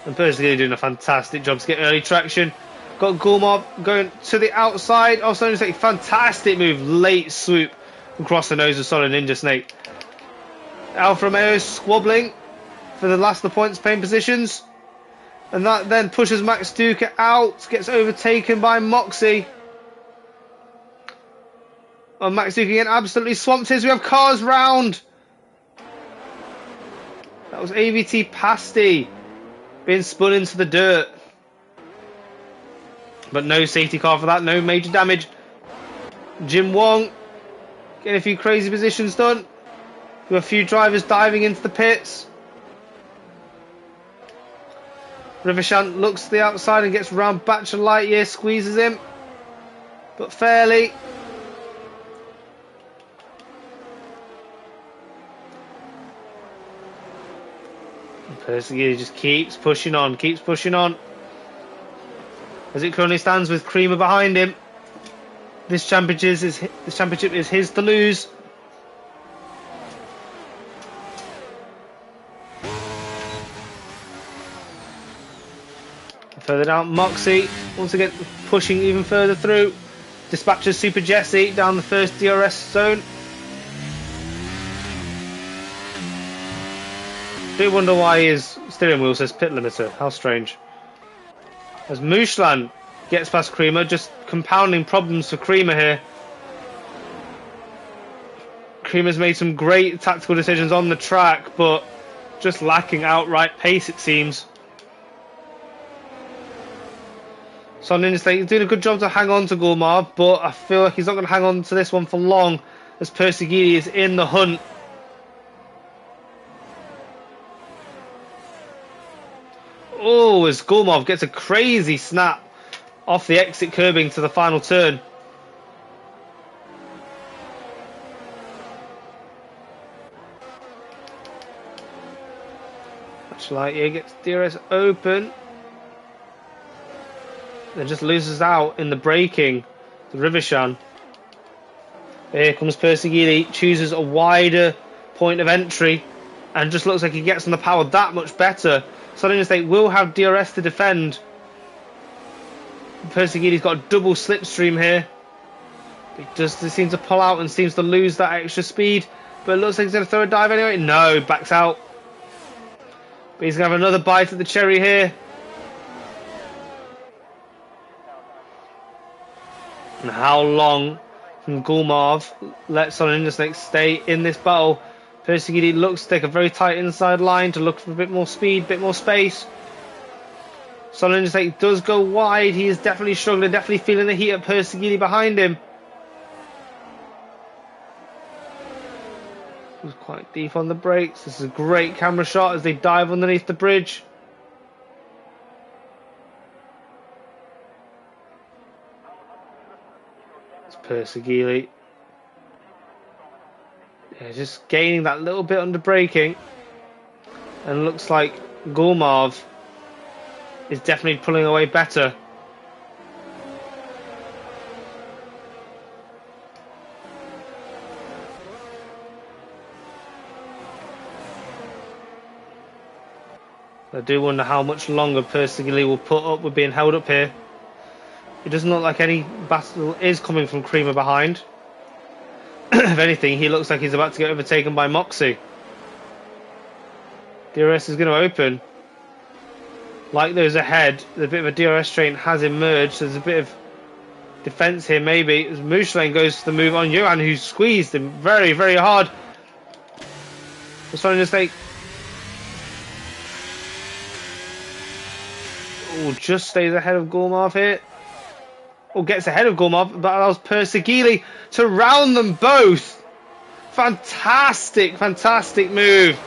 And Persegili doing a fantastic job to get early traction. Got Gulmarv going to the outside. Also, just a fantastic move. Late swoop across the nose of Solid Ninja Snake. Alfa Romeo squabbling for the last of the points paying positions. And that then pushes Max Duca out. Gets overtaken by Moxie. Oh, Max Duca again absolutely swamped his. We have cars round. That was AVT Pasty being spun into the dirt. But no safety car for that. No major damage. Jim Wong getting a few crazy positions done. We have a few drivers diving into the pits. Rivershan looks to the outside and gets round Batcher Lightyear. Squeezes him. But fairly. Persegili just keeps pushing on, As it currently stands with Creamer behind him. This championship is his to lose. Further down, Moxie once again pushing even further through. Dispatches Super Jesse down the first DRS zone. Do wonder why his steering wheel says pit limiter. How strange. As Mushlan gets past Creamer, just compounding problems for Creamer here. Creamer's made some great tactical decisions on the track, but just lacking outright pace, it seems. So Ninja Snake is doing a good job to hang on to Gulmarv, but I feel like he's not going to hang on to this one for long, as Persegili is in the hunt. Oh, as Gulmarv gets a crazy snap off the exit curbing to the final turn. Lightyear gets DRS open. Then just loses out in the braking to Rivershan. Here comes Persegili, chooses a wider point of entry and just looks like he gets on the power that much better. Solid State will have DRS to defend. Persiguili's got a double slipstream here. He does seem to pull out and seems to lose that extra speed. But it looks like he's going to throw a dive anyway. No, backs out. But he's going to have another bite at the cherry here. And how long can Gulmarv let Solid Snake stay in this battle? Persiguili looks to take a very tight inside line to look for a bit more speed, a bit more space. Solid Snake does go wide. He is definitely struggling, definitely feeling the heat of Persiguili behind him. He's quite deep on the brakes. This is a great camera shot as they dive underneath the bridge. It's Persiguili. Yeah, just gaining that little bit under braking. And looks like Gulmarv is definitely pulling away better. I do wonder how much longer Persiguili will put up with being held up here. It doesn't look like any battle is coming from Creamer behind. If anything, he looks like he's about to get overtaken by Moxie. DRS is going to open. Like those ahead, a bit of a DRS train has emerged. There's a bit of defence here maybe. As Mouchelin goes to the move on Johan, who squeezed him very, very hard. Just trying to stay. Oh, just stays ahead of Gulmarv here. Or gets ahead of Gulmarv, but allows Persiguili to round them both. Fantastic, fantastic move.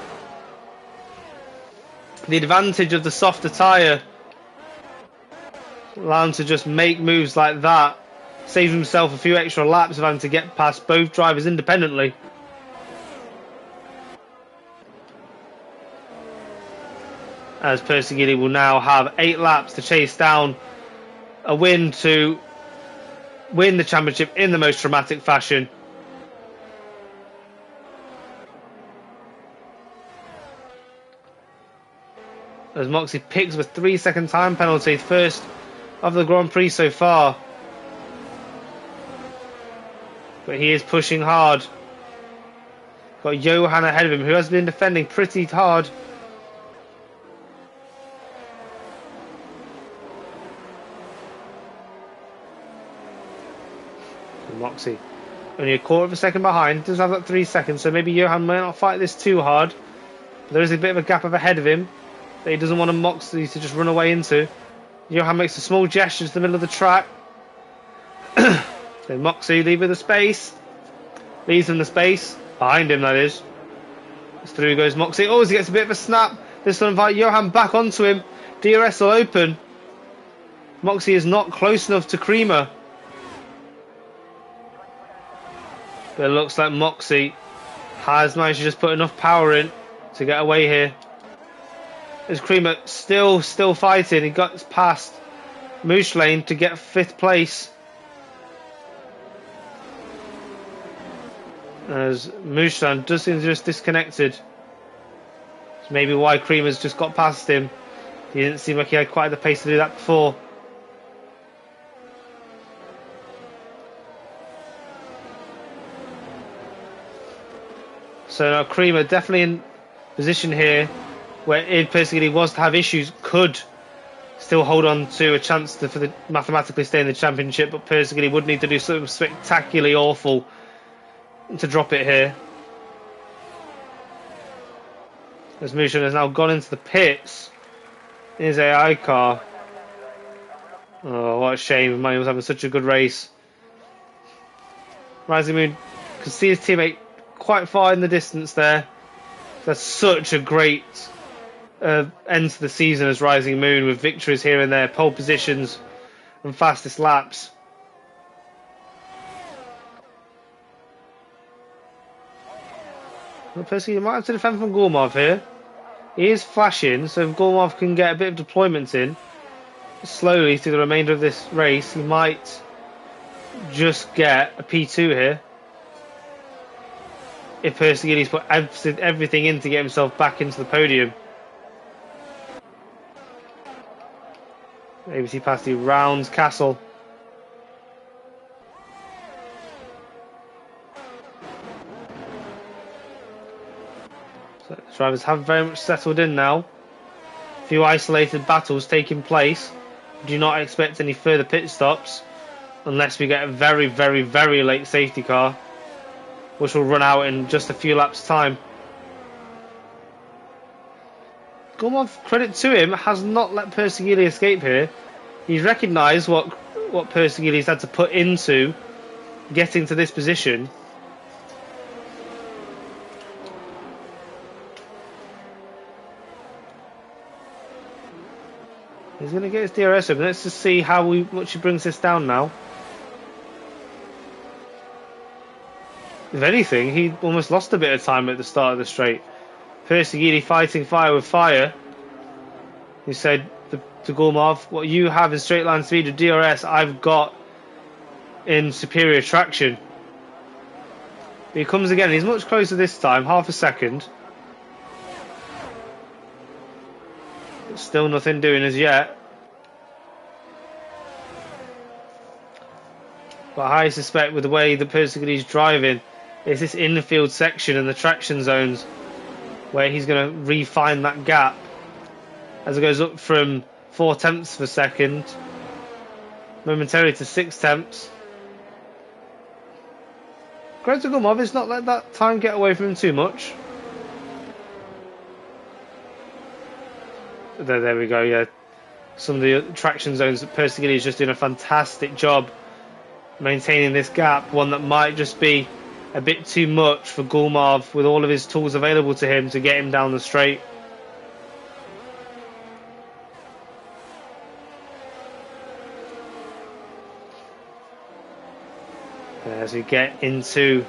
The advantage of the softer tyre. Allow him to just make moves like that. Saves himself a few extra laps of having to get past both drivers independently. As Persiguili will now have 8 laps to chase down a win to win the championship in the most dramatic fashion. As Moxie picks with 3-second time penalty, first of the Grand Prix so far. But he is pushing hard. Got Johan ahead of him, who has been defending pretty hard. Moxie only a quarter of a second behind, does have that 3 seconds, so maybe Johan may not fight this too hard. But there is a bit of a gap of ahead of him that he doesn't want a Moxie to just run away into. Johan makes a small gesture to the middle of the track. So Moxie leaving the space, leaves him the space behind him, that is. As through goes Moxie. Oh, as he gets a bit of a snap, this will invite Johan back onto him. DRS will open. Moxie is not close enough to Creamer. But it looks like Moxie has managed to just put enough power in to get away here. As Creamer still fighting, he got past Mouchelin to get 5th place. As Mouchelin does seem to just disconnected. It's maybe why Creamer's just got past him. He didn't seem like he had quite the pace to do that before. So now Creamer definitely in position here where if Persiguili was to have issues, could still hold on to a chance to mathematically stay in the championship, but Persiguili would need to do something spectacularly awful to drop it here. As Mouchelin has now gone into the pits in his AI car. Oh, what a shame. Man, he was having such a good race. Rising Moon could see his teammate quite far in the distance there. That's such a great end to the season as Rising Moon, with victories here and there, pole positions and fastest laps. Well, Persiguili might have to defend from Gulmarv here. He is flashing, so if Gulmarv can get a bit of deployment in slowly through the remainder of this race, he might just get a P2 here. If Persiguili's put everything in to get himself back into the podium. ABC Pasty rounds Castle. So the drivers have very much settled in now. A few isolated battles taking place. Do not expect any further pit stops unless we get a very, very, very late safety car, which will run out in just a few laps' time. Gulmov, credit to him, has not let Persegili escape here. He's recognised what Persegili's had to put into getting to this position. He's going to get his DRS open. Let's just see how much he brings this down now. If anything, he almost lost a bit of time at the start of the straight. Persegili fighting fire with fire. He said to Gulmov, what you have in straight line speed of DRS, I've got in superior traction. But he comes again. He's much closer this time, half a second. But still nothing doing as yet. But I suspect with the way the Persegili's driving, it's this infield section and the traction zones where he's going to refine that gap as it goes up from 4 tenths per second momentarily to 6 tenths. Greta Gulmov is not let that time get away from him too much. There we go, yeah. Some of the traction zones, Persegili is just doing a fantastic job maintaining this gap, one that might just be a bit too much for Gulmov with all of his tools available to him to get him down the straight. As we get into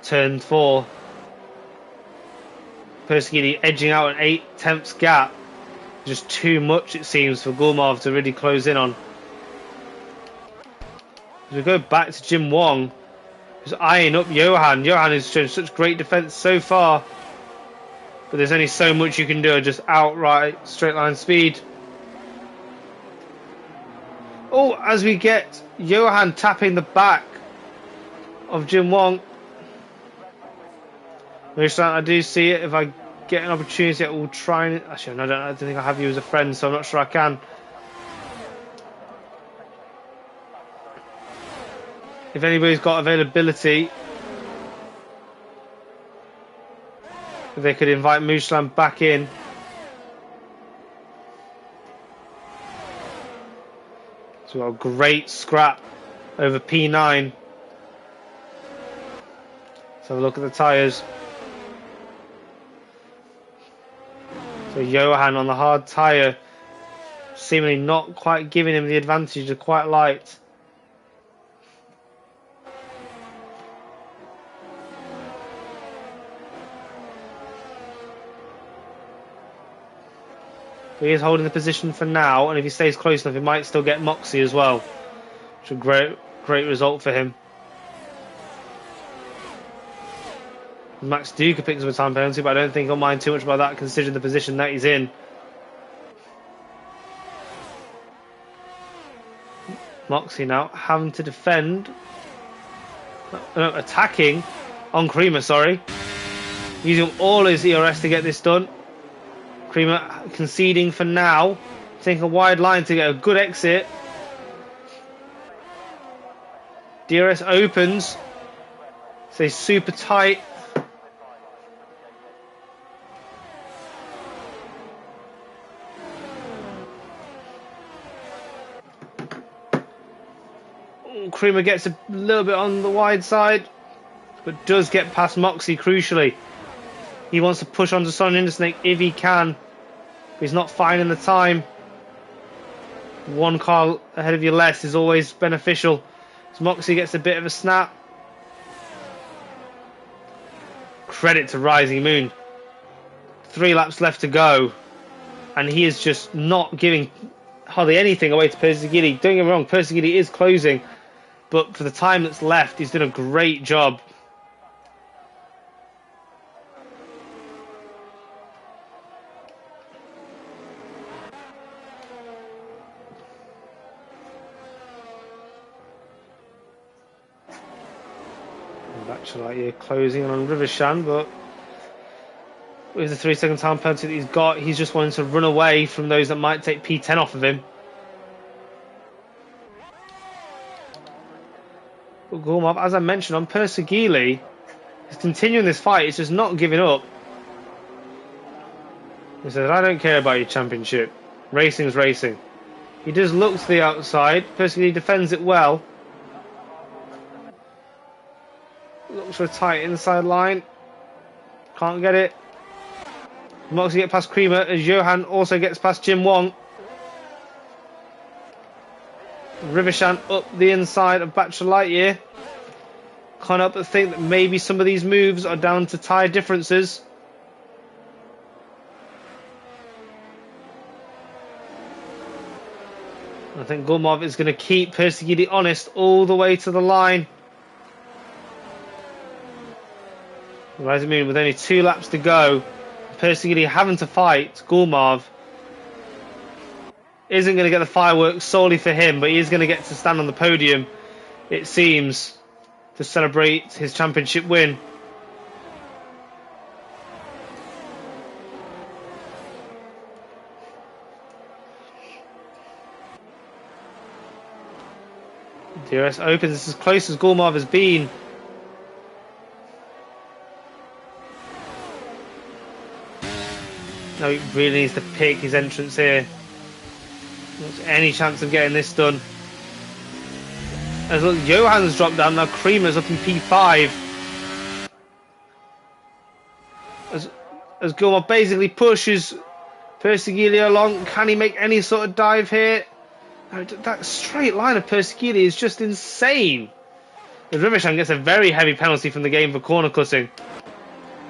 turn 4, Persegili edging out an 8 tenths gap. Just too much, it seems, for Gulmov to really close in on. As we go back to Jim Wong, who's eyeing up Johan. Johan has shown such great defence so far, but there's only so much you can do at just outright straight line speed. Oh, as we get Johan tapping the back of Jim Wong. I do see it. If I get an opportunity, I will try and... Actually, I don't think I have you as a friend, so I'm not sure I can. If anybody's got availability, if they could invite Mushlam back in. So we've got a great scrap over P9. Let's have a look at the tyres. So Johan on the hard tyre, seemingly not quite giving him the advantage, they're quite light. He is holding the position for now, and if he stays close enough, he might still get Moxie as well. Which is a great result for him. Max Duca picks up a time penalty, but I don't think he'll mind too much about that considering the position that he's in. Moxie now having to defend. No, attacking on Creamer, sorry. Using all his ERS to get this done. Creamer conceding for now. Taking a wide line to get a good exit. DRS opens. Stays super tight. Creamer gets a little bit on the wide side, but does get past Moxie crucially. He wants to push onto Son Intersnake if he can, but he's not finding the time. One car ahead of you less is always beneficial. So Moxie gets a bit of a snap. Credit to Rising Moon. 3 laps left to go, and he is just not giving hardly anything away to Persegili. Don't get me wrong, Persegili is closing, but for the time that's left, he's done a great job. Actually, you're closing on Rivershan, but with the 3-second time penalty that he's got, he's just wanting to run away from those that might take P10 off of him. But Gormov, as I mentioned, on Persegili, he's continuing this fight. He's just not giving up. He says, I don't care about your championship. Racing's racing. He does look to the outside. Persegili defends it well. Looks for a tight inside line. Can't get it. Moxie get past Creamer as Johan also gets past Jim Wong. Rivershan up the inside of Bachelor Lightyear. Can't help but think that maybe some of these moves are down to tyre differences. I think Gormov is going to keep Persegili honest all the way to the line. Rising Moon with only 2 laps to go. Persegili having to fight Gormov. Isn't going to get the fireworks solely for him, but he is going to get to stand on the podium, it seems, to celebrate his championship win. DRS opens. It's as close as Gormov has been. No, he really needs to pick his entrance here. Not any chance of getting this done. As look, Johan's dropped down, now Creamer's up in P5. As Gormov basically pushes Persegili along. Can he make any sort of dive here? No, that straight line of Persegili is just insane. As Rivershan gets a very heavy penalty from the game for corner cutting.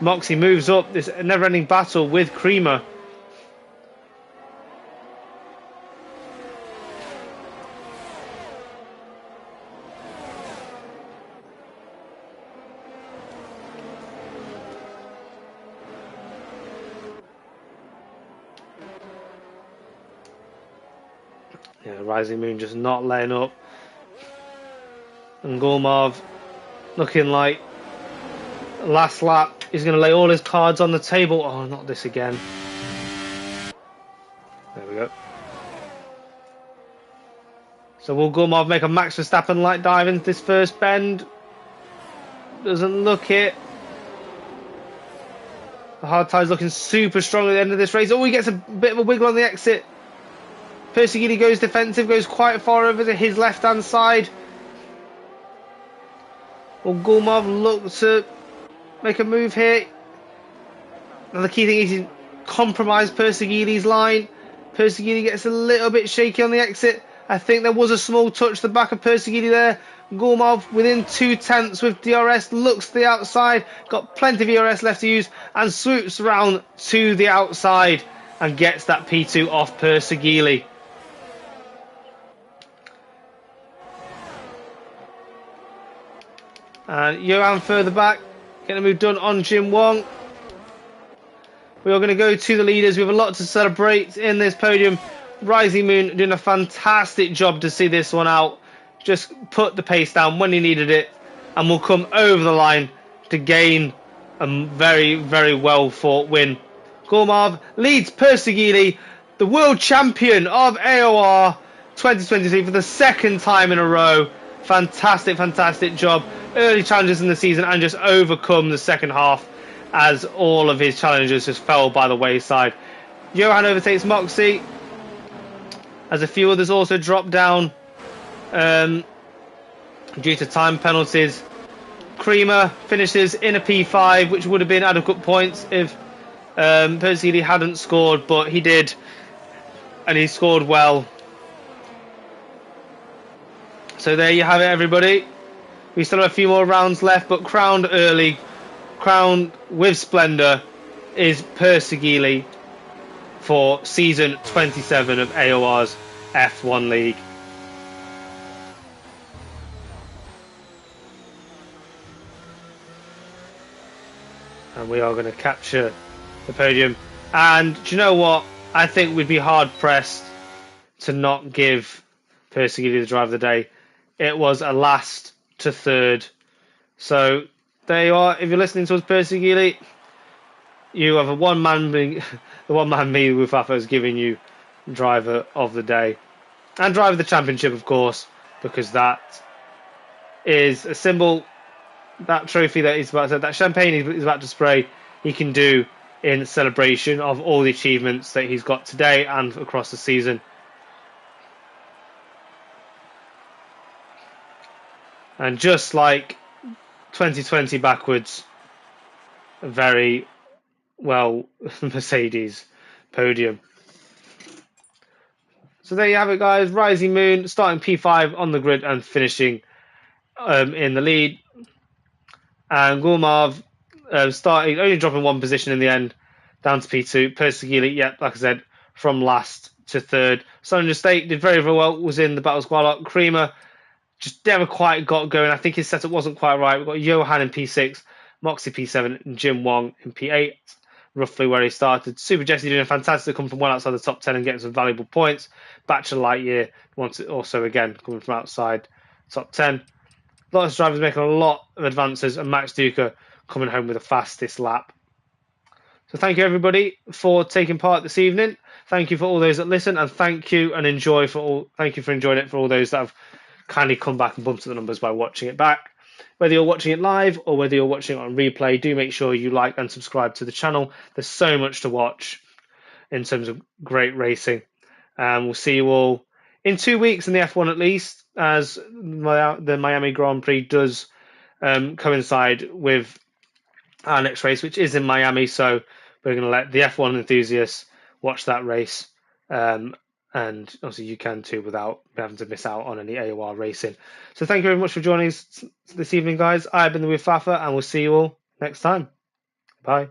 Moxie moves up this never-ending battle with Creamer. Yeah, Rising Moon just not letting up. And Gormov looking like last lap. He's going to lay all his cards on the table. Oh, not this again. There we go. So will Gormov make a Max Verstappen-like dive into this first bend? Doesn't look it. The hard tie's looking super strong at the end of this race. Oh, he gets a bit of a wiggle on the exit. Persegili goes defensive, goes quite far over to his left-hand side. Will Gormov look to make a move here? And the key thing is he compromise Persegili's line. Persegili gets a little bit shaky on the exit. I think there was a small touch to the back of Persegili there. Gormov within 2/10 with DRS, looks to the outside, got plenty of ERS left to use, and swoops round to the outside and gets that P2 off Persegili. And Johan further back, getting a move done on Jim Wong. We are going to go to the leaders. We have a lot to celebrate in this podium. Rising Moon doing a fantastic job to see this one out. Just put the pace down when he needed it, and will come over the line to gain a very, very well fought win. Gormov leads Persegili, the world champion of AOR 2023 for the second time in a row. Fantastic, fantastic job. Early challenges in the season and just overcome the second half as all of his challenges just fell by the wayside. Johan overtakes Moxie as a few others also drop down due to time penalties. Creamer finishes in a P5, which would have been adequate points if Persegili hadn't scored, but he did, and he scored well. So there you have it, everybody. We still have a few more rounds left, but crowned early, crowned with splendour, is Persegili for season 27 of AOR's F1 League. And we are going to capture the podium. And do you know what? I think we'd be hard pressed to not give Persegili the drive of the day. It was a last to third. So there you are. If you're listening to us personally, you have a one-man the one-man me with Fafa is giving you driver of the day and driver of the championship, of course, because that is a symbol. That trophy that he's about to, that champagne he's about to spray, he can do in celebration of all the achievements that he's got today and across the season. And just like 2020 backwards, a very well Mercedes podium. So there you have it, guys. Rising Moon starting P5 on the grid and finishing in the lead. And Gulmarv starting, only dropping one position in the end, down to P2. Persegili, like I said, from last to third. Sonja State did very, very well, was in the Battle Squad. Creamer just never quite got going. I think his setup wasn't quite right. We've got Johan in P6, Moxie P7, and Jim Wong in P8, roughly where he started. Super Jesse doing a fantastic, coming from well outside the top 10 and getting some valuable points. Bachelor Lightyear wants it also, again, coming from outside top 10. Lotus drivers making a lot of advances, and Max Duca coming home with the fastest lap. So thank you, everybody, for taking part this evening. Thank you for all those that listen, and thank you for enjoying it for all those that have kindly come back and bumped up the numbers by watching it back. Whether you're watching it live or whether you're watching it on replay, do make sure you like and subscribe to the channel. There's so much to watch in terms of great racing. We'll see you all in 2 weeks in the F1 at least, as the Miami Grand Prix does coincide with our next race, which is in Miami. So we're going to let the F1 enthusiasts watch that race. And obviously you can too without having to miss out on any AOR racing. So thank you very much for joining us this evening, guys. I've been with Fafa, and we'll see you all next time. Bye.